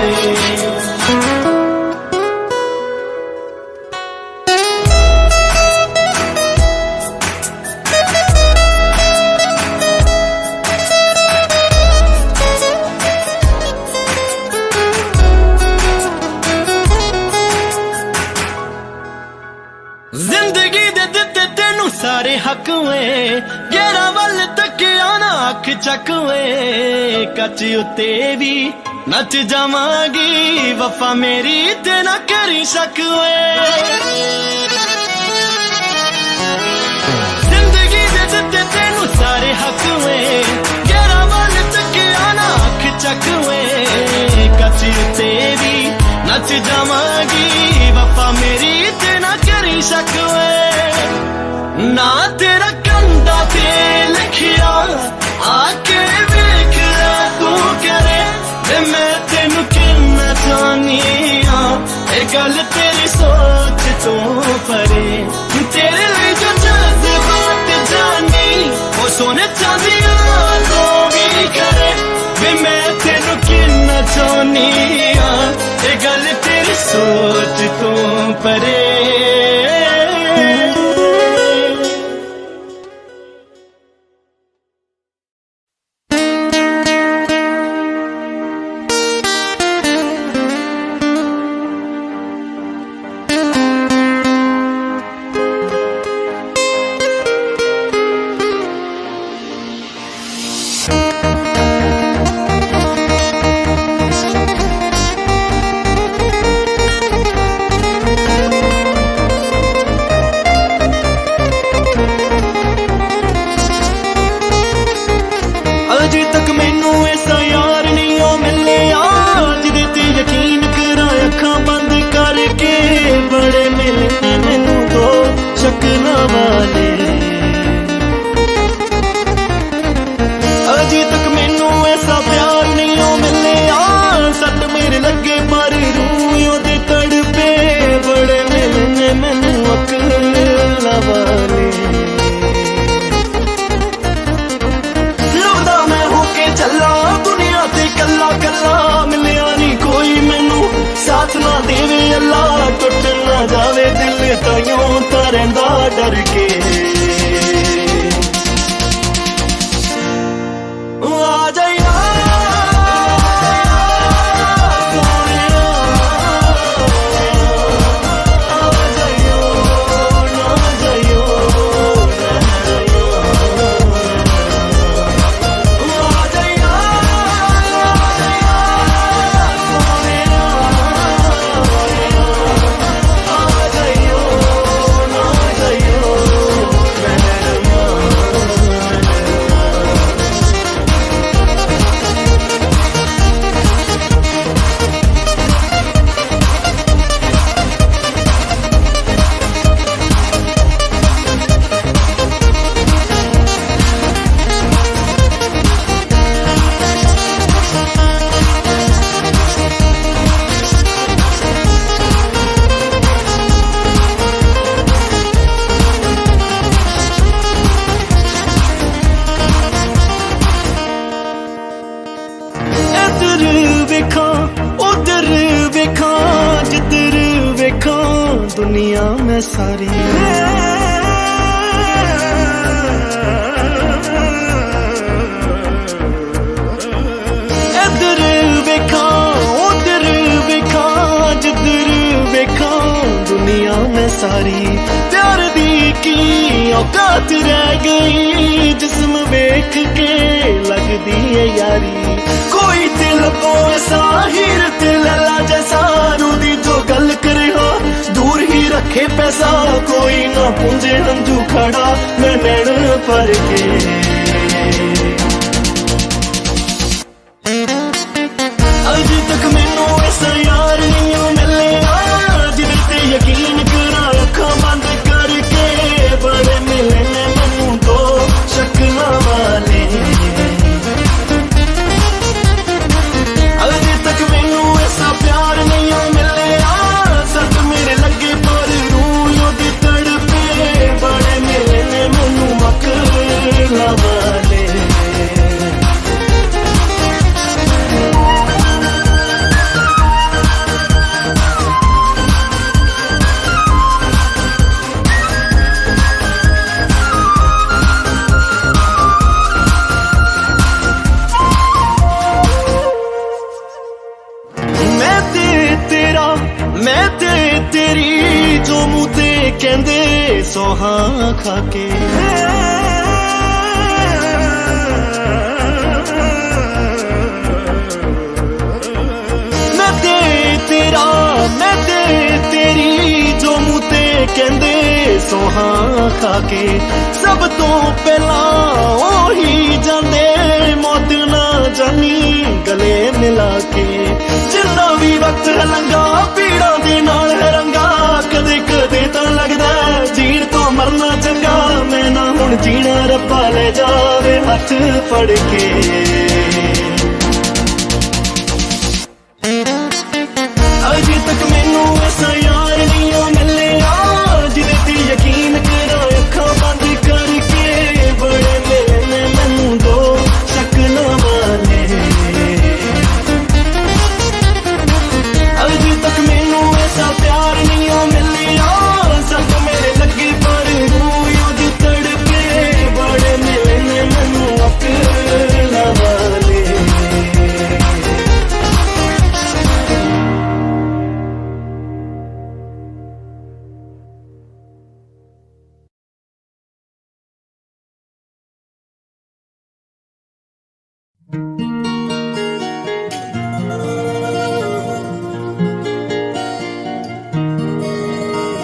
जिंदगी दे दिते तेनू सारे हक वे गेरा वल तकिया ना अख चक वे कच उत्ते भी नच जावांगी वफा मेरी ते ना करी शक वे जिंदगी दे दिते तेनू सारे हक वे गेरा वल तकिया ना अख चक वे कच उत्ते भी नच जावांगी वफा मेरी ते ना करी सकवे ना तेरा कंधा ते लिखिया आके वेख तू करे ते मैं तेनू किन्ना चाहनी हाँ ए गल तेरी सोच तो परे तेरे लिए जो जज्बात जानी वो सोने चांदिया तो भी करे वे मैं तेनू किन्ना चाहनी हाँ ए गल तेरी सोच तो परे अजे तक मैनू ऐसा यार नहीं ओ मिलिया जिदे ते यकीन करा अखां बंद करके बड़े मिलने मैनू दो शक्ल वाले अजे तक मैनू ऐसा प्यार नहीं ओ मिलिया सट मेरे लगे पर रूह दे तड़पे बड़े मिलने मैनू अकल वाले चला दुनिया ते कला कला मिलिया नी कोई मैनू साथ ना देवे अल्लाह टुट ना जावे दिल ताइयों तां रहिंदा डर के आ जाइया दुनिया में सारी इधर वेखा उधर वेखा जिधर वेखा दुनिया में सारी प्यार दी की औकात रह गई जिस्म वेख के लगदी है यारी कोई दिल को ऐसा हीर दिल ला जैसा रूदी जो गल करे हो दूर ही रखे पैसा कोई ना पूंजे हंजू खड़ा मैं नैन पर के सोहा खाके। मैं ते तेरा मैं ते तेरी जो मुँह ते कहंदे सोहा खाके। सब तो पहला ओही जांदे मौत ना जानी गले मिला के। जिन्ना भी वक्त है लंघा पीड़ा दे नाल है रंगा। कदे कदे तां लगदा जीण तो मरना चंगा। मैं ना हुण जीना रब्बा ले जावे हथ फड़ के। अजे तक मैनू ऐसा यार नहीं मिलिया जिदे ते यकीन करा अखां बंद करके। बड़े मिलने मैनू दो शक्ल वाले। अजे तक मैनू ऐसा प्यार नहीं मिलिया। सब मेरे लगे पर यूं तड़के। बड़े मिलने मैनू अकल वाले।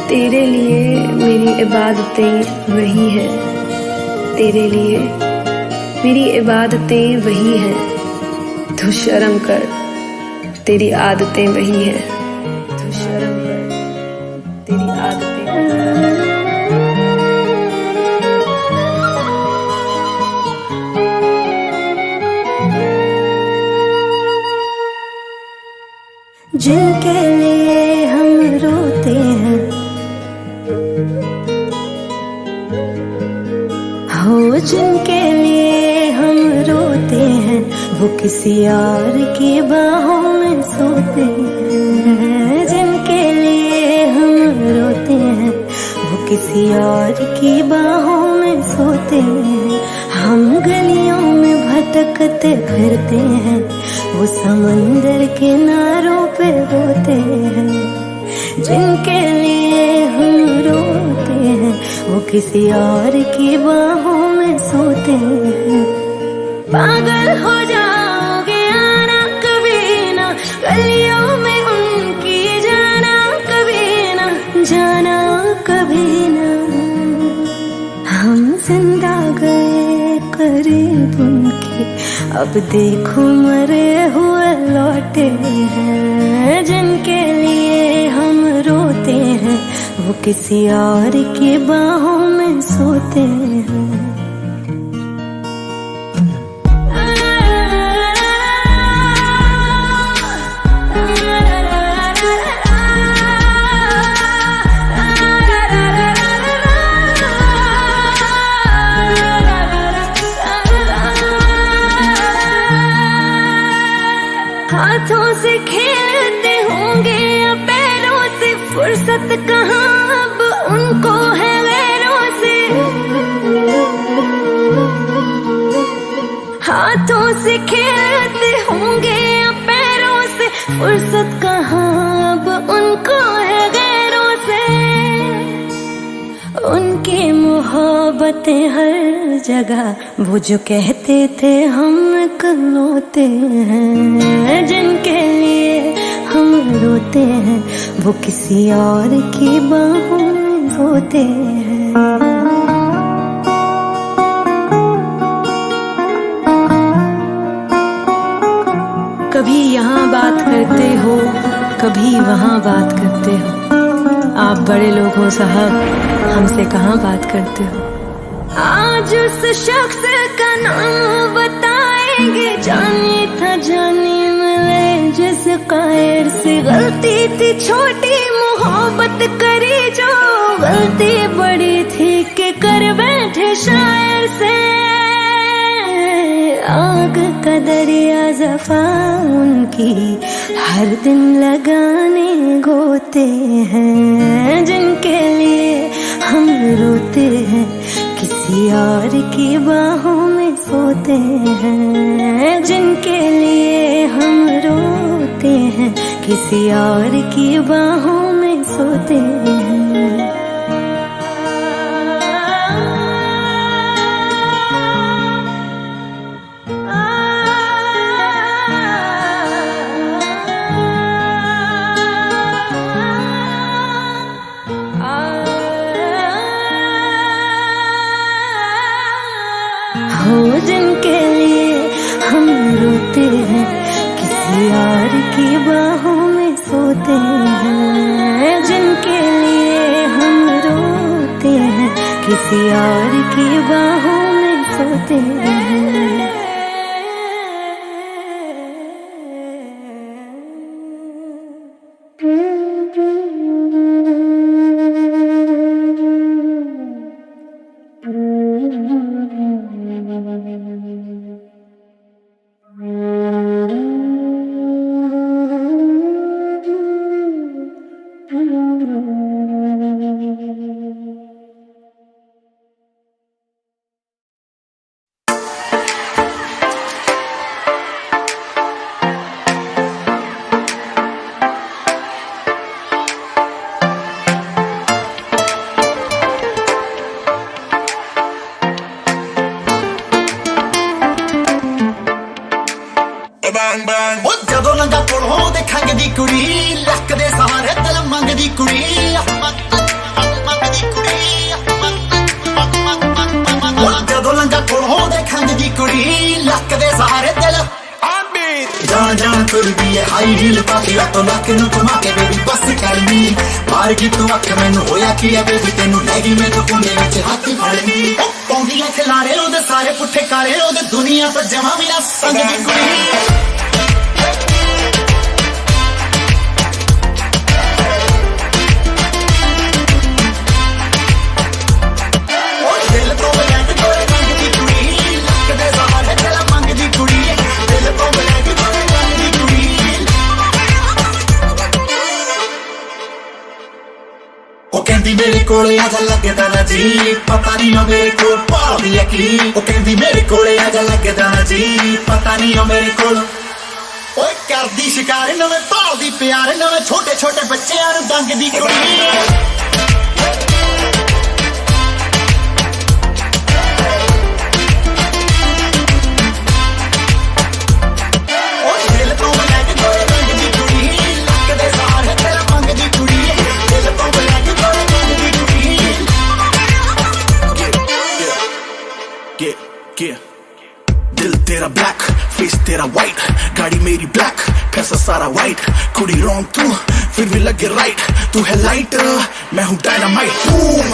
तेरे लिए मेरी इबादतें वही है। तेरे लिए मेरी इबादतें वही है। तू शर्म कर तेरी आदतें वही है। तू शर्म कर तेरी आदतें वही है। जिनके लिए हम रोते हैं हो, जिनके लिए हम रोते हैं वो किसी और की बाहों में सोते हैं। जिनके लिए हम रोते हैं वो किसी और की बाहों में सोते हैं। हम गलियों में भटकते फिरते हैं वो समंदर किनारों पे रोते हैं। जिनके लिए हम रोते हैं वो किसी और की बाहों में सोते हैं। पागल हो जाओगे आना कभी ना गलियों में उनकी। जाना कभी ना जाना कभी ना। हम जिंदा गए करीब उनके अब देखो मरे हुए लौटे हैं। जिनके लिए हम रोते हैं वो किसी और की बाहों में सोते हैं। हाथों से खेलते होंगे या पैरों से, फुर्सत कहाँ अब उनको है गैरों से। हाथों से खेलते होंगे या पैरों से, फुर्सत कहाँ अब उनको है गैरों से। उनकी मोहब्बतें हर जगह, वो जो कहते थे हम इकलौते हैं। जिनके लिए हम रोते हैं वो किसी और की बाहों में सोते हैं। कभी यहाँ बात करते हो कभी वहाँ बात करते हो। आप बड़े लोग हो साहब, हमसे कहाँ बात करते हो। आज उस शख्स का नाम बताएंगे, जाने था जाने मिले जिस कायर से। गलती थी छोटी मोहब्बत करी जो, गलती बड़ी थी कि कर बैठे शायर से। आग का दरिया जफा उनकी हर दिन लगाने गोते हैं। जिनके लिए हम रोते हैं किसी और की बाहों में सोते हैं। जिनके लिए हम रोते हैं किसी और की बाहों में सोते हैं। जिनके लिए हम रोते हैं, किसी यार की बाहों में सोते हैं। जिनके लिए हम रोते हैं, किसी यार की बाहों में सोते हैं। ਜਦੋਂ ਲੰਗਾ ਕੋਲੋਂ ਦੇਖਾਂਗੇ ਕੁੜੀ ਲੱਕ ਦੇ ਸਹਾਰੇ ਦਿਲ ਮੰਗਦੀ ਕੁੜੀ ਜਦੋਂ ਲੰਗਾ ਕੋਲੋਂ ਦੇਖਾਂਗੇ ਕੁੜੀ ਲੱਕ ਦੇ ਸਹਾਰੇ ਦਿਲ ਜਾਣ ਜਾਣ ਤੁਰਦੀ ਹੈ ਹਾਈ ਹੀਲ ਪਾ ਕੇ ਤੋਂ ਲੱਕ ਨੂੰ ਘੁਮਾ ਕੇ ਬੇਬੀ ਬਸ ਕਰਨੀ ਮਾਰ ਗਈ ਤੂੰ ਅੱਖ ਮੈਨੂੰ ਹੋਇਆ ਕੀ ਹੈ ਬੇਬੀ ਤੈਨੂੰ ਲੈ ਗਈ ਮੈਂ ਤੂੰ ਕੋਨੇ ਵਿੱਚ ਹੱਥ ਫੜਨੀ ਪੌਂਦੀਆਂ ਖਿਲਾਰੇ ਉਹਦੇ ਸਾਰੇ ਪੁੱਠੇ ਕਾਲੇ ਉਹਦੇ ਦੁਨੀਆ ਤੋਂ ਜਮਾ ਵੀ ਨਾ ਸੰਗਦੀ ਕੁੜੀ ਕਹਿੰਦੀ ਮੇਰੇ ਕੋਲੇ ਆ ਜਾ ਲੱਗਦਾ ਨਾ ਜੀ ਪਤਾ ਨਹੀਂ ਉਹ ਮੇਰੇ ਕੋਲ ਭਾਲਦੀ ਆ ਕੀ ਉਹ ਕਹਿੰਦੀ ਮੇਰੇ ਕੋਲੇ ਆ ਜਾ ਲੱਗਦਾ ਨਾ ਜੀ ਪਤਾ ਨਹੀਂ ਉਹ ਮੇਰੇ ਕੋਲ ਓਏ ਕਰਦੀ ਸ਼ਿਕਾਰ ਨਵੇਂ ਭਾਲਦੀ ਪਿਆਰ ਨਵੇਂ ਛੋਟੇ ਛੋਟੇ ਬੱਚਿਆਂ ਨੂੰ ਦੰਗਦੀ ਕੁੜੀ दिल तेरा ब्लैक फेस तेरा वाइट गाड़ी मेरी ब्लैक पैसा सारा वाइट कुड़ी रॉन्ग तू फिर भी लगे राइट तू है लाइट मैं हूँ डायनामाइट बूम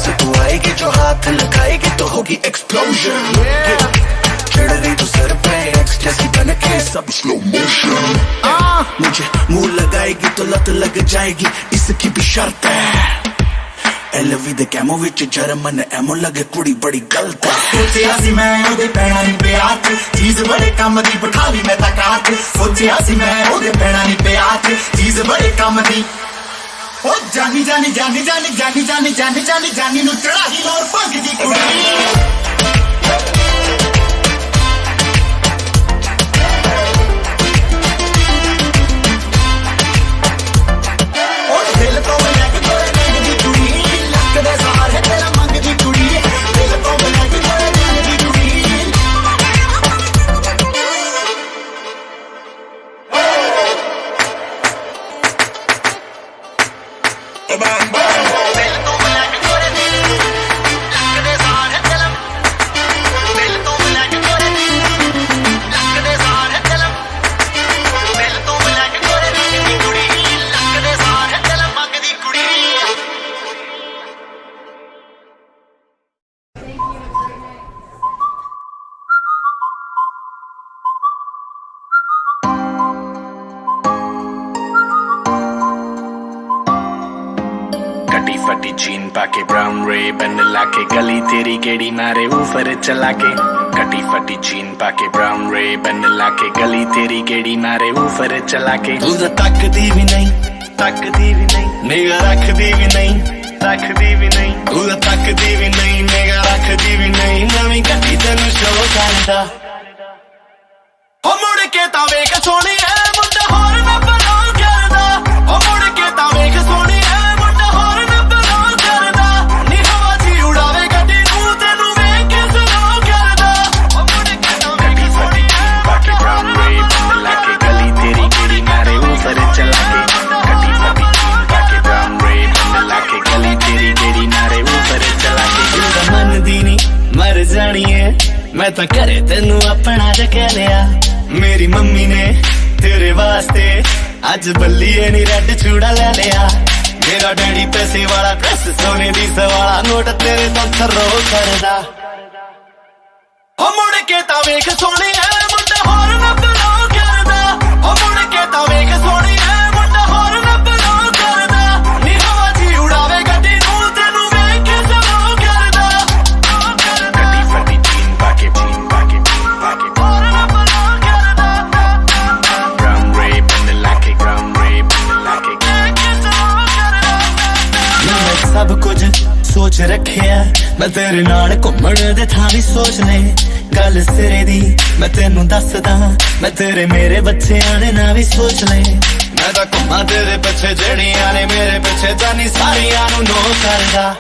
से तू आएगी जो हाथ लगाएगी तो होगी एक्सप्लोजन चढ़ रही तू सर पे एक्सटेसी बन के सब स्लो मोशन मुझे मुंह लगाएगी तो लत लग जाएगी इसकी भी शर्त है LV ਦੇ ਕੈਮੋ ਵਿੱਚ ਜਰਮਨ ਐਮੋ ਲੱਗੇ ਕੁੜੀ ਬੜੀ ਗਲਤ ਹੈ ਸੋਚਿਆ ਸੀ ਮੈਂ ਉਹਦੇ ਪੈਣਾ ਨਹੀਂ ਪਿਆ ਚੀਜ਼ ਬੜੇ ਕੰਮ ਦੀ ਬਿਠਾ ਲਈ ਮੈਂ ਤਾਂ ਕਾਟ ਸੋਚਿਆ ਸੀ ਮੈਂ ਉਹਦੇ ਪੈਣਾ ਨਹੀਂ ਪਿਆ ਚੀਜ਼ ਬੜੇ ਕੰਮ ਦੀ ਉਹ ਜਾਨੀ ਜਾਨੀ ਜਾਨੀ ਜਾਨੀ ਜਾਨੀ ਜਾਨੀ ਜਾਨੀ ਜਾਨੀ ਜਾਨੀ ਨੂੰ ਚੜਾਹੀ ਲੋਰ ਭੰਗ ਦੀ ਕੁੜੀ फटी जीन पाके ब्राउन रे बन लाके गली तेरी गेड़ी मारे ऊपर चला के कटी फटी जीन पाके ब्राउन रे बन लाके गली तेरी गेड़ी मारे ऊपर चला के तू तो तकदी भी नहीं निगाह रखदी भी नहीं तू तो तकदी भी नहीं निगाह रखदी भी नहीं नवी गड्डी तेनू शो करदा ओ मुड़ के ता वेख सोनी है मुंडा होर ना बना करदा ओ मुड़ के ता वेख सोनी है मुंडा होर ना बना करदा नी हवा जी उड़ावे गड्डी नू तेनू वेख के सुनो करदा ओ मुड़ के ता वेख सोनी है बाकी ब्राउन रे बन लाके गली तेरी गेड़ी मारे ऊपर चला के कटी फटी जीन पाके ब्राउन रे बन लाके गली तेरी गेड़ी मारे ऊपर चला के मन दी नहीं मर जानी है मैं ਤਾਂ ਘਰੇ ਤੈਨੂੰ ਆਪਣਾ ਜਿਹਾ ਕਹਿ ਲਿਆ ਮੇਰੀ ਮੰਮੀ ਨੇ ਤੇਰੇ ਵਾਸਤੇ ਅੱਜ ਬੱਲੀਏ ਨੀ ਰੈੱਡ ਚੂੜਾ ਲੈ ਲਿਆ ਮੇਰਾ ਡੈਡੀ ਪੈਸੇ ਵਾਲਾ ਡਰੈਸ ਸੋਨੇ ਦੀ ਸਵਾਲਾ ਨੋਟ ਤੇਰੇ ਤੋਂ ਥਰੋ ਕਰਦਾ ਹੋ ਮੁੜ ਕੇ ਤਾਂ ਵੇਖ ਸੋਹਣੀਏ ਮੁੰਡਾ ਹੋਰ ਨਾ ਬਲੋ ਕਰਦਾ ਹੋ ਮੁੜ ਕੇ ਤਾਂ ਵੇਖ ਸੋਹਣੀਏ ਮੁੰਡਾ ਹੋਰ ਨਾ ਬਲੋ ਕਰਦਾ ਨੀ ਹਵਾ ਜੀ ਉਡਾਵੇ ਗੱਡੀ ਨੂੰ ਤੈਨੂੰ ਵੇਖ ਕੇ ਸਲੋ ਕਰਦਾ कटी फटी जीन पाके ਹੋਰ ਨਾ ਬਲੋ ਕਰਦਾ brown ray bend like it brown ray bend like it ਵੇਖ ਕੇ ਸਲੋ ਕਰਦਾ ਮੈਂ ਸਭ ਕੁਝ ਸੋਚ ਰੱਖਿਆ ਮੈਂ ਤੇਰੇ ਨਾਲ ਘੁੰਮਣ ਦੇ ਥਾਂ ਵੀ ਸੋਚ ਲੈ ਗੱਲ ਸਿਰੇ ਦੀ ਮੈਂ ਤੈਨੂੰ ਦੱਸਦਾ ਮੈਂ ਤੇਰੇ ਮੇਰੇ ਬੱਚਿਆਂ ਦੇ ਨਾਂ ਵੀ ਸੋਚ ਲੈ ਮੈਂ ਤਾਂ ਘੁੰਮਾਂ ਤੇਰੇ ਪਿੱਛੇ ਜਿਹੜੀਆਂ ਨੇ ਮੇਰੇ ਪਿੱਛੇ ਜਾਨੀ ਸਾਰੀਆਂ ਨੂੰ ਨੋ ਕਰਦਾ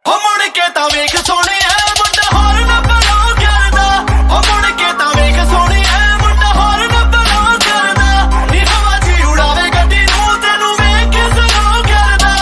ਹੋ ਮੁੜ ਕੇ ਤਾਂ ਵੇਖ ਸੋਹਣੀਏ ਮੁੰਡਾ ਹੋਰ ਨਾ ਬਲੋ ਕਰਦਾ ਹੋ ਮੁੜ ਕੇ ਤਾਂ ਵੇਖ ਸੋਹਣੀਏ ਮੁੰਡਾ ਹੋਰ ਨਾ ਬਲੋ ਕਰਦਾ ਨੀ ਹਵਾ ਜੀ ਉਡਾਵੇ ਗੱਡੀ ਨੂੰ ਤੈਨੂੰ ਵੇਖ ਕੇ ਸਲੋ ਕਰਦਾ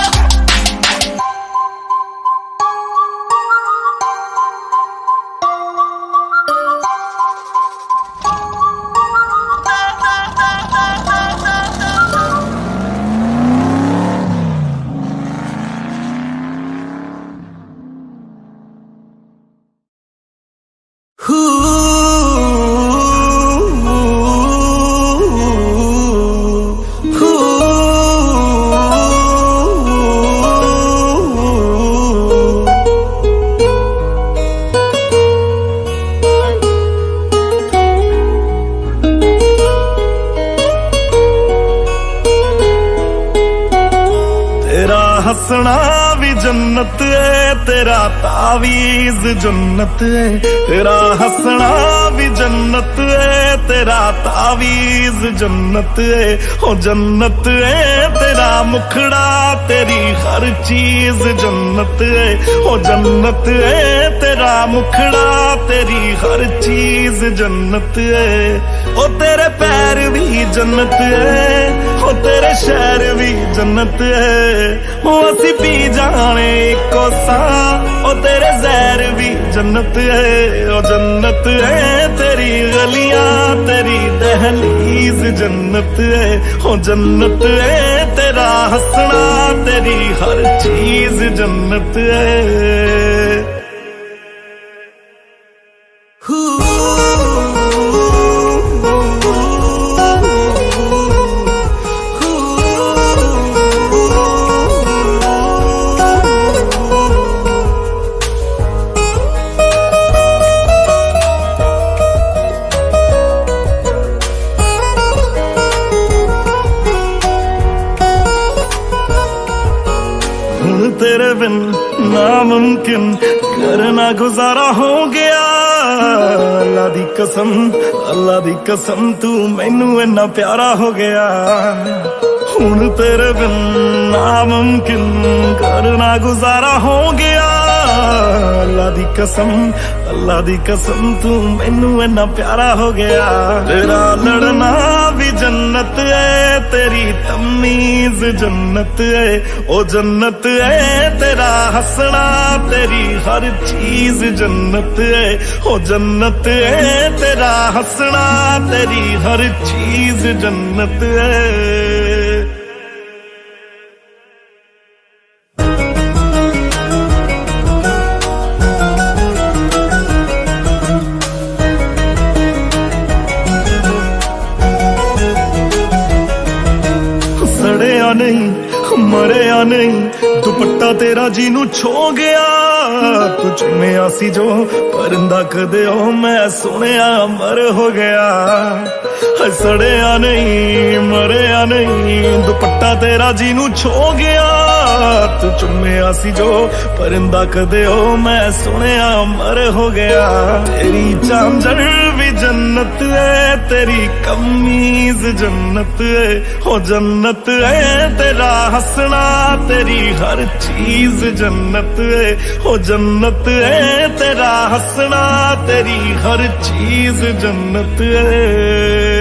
तेरा हंसना भी जन्नत है तेरा तावीज जन्नत है तेरा हंसना भी जन्नत है तेरा तावीज जन्नत है ओ जन्नत है तेरा मुखड़ा तेरी हर चीज जन्नत है ओ जन्नत है तेरा मुखड़ा तेरी हर चीज जन्नत है ओ तेरे पैर भी जन्नत है ओ तेरे शहर भी जन्नत है ओ असी पी जाने कोसा ओ तेरे जहर भी जन्नत है ओ जन्नत है तेरी गलियां तेरी दहलीज जन्नत है ओ जन्नत है तेरा हंसना तेरी हर चीज जन्नत है तेरे बिन नामुमकिन करना गुजारा हो गया अल्लाह दी कसम तू मैनू इन्ना प्यारा हो गया हुण तेरे बिन नामुमकिन करना गुजारा हो गया अल्लाह दी कसम तू मैनू इन्ना प्यारा हो गया तेरा लड़ना भी जन्नत है तेरी तमीज जन्नत है ओ जन्नत है तेरा हंसना तेरी हर चीज जन्नत है ओ जन्नत है तेरा हंसना तेरी हर चीज जन्नत है सड़िया नहीं मरिया नहीं दुपट्टा तेरा जी नू छो गया तू चुमिया सी जो परिंदा कदे ओ मैं सुनिया मर हो गया सड़िया नहीं मरिया नहीं दुपट्टा तेरा जी नू छो गया तू चुमिया सी जो परिंदा कदे ओ मैं सुनिया मर हो गया तेरी झांझर भी जन्नत है तेरी कमीज जन्नत है हो जन्नत है तेरा हंसना तेरी हर चीज जन्नत है हो जन्नत है तेरा हंसना तेरी हर चीज जन्नत है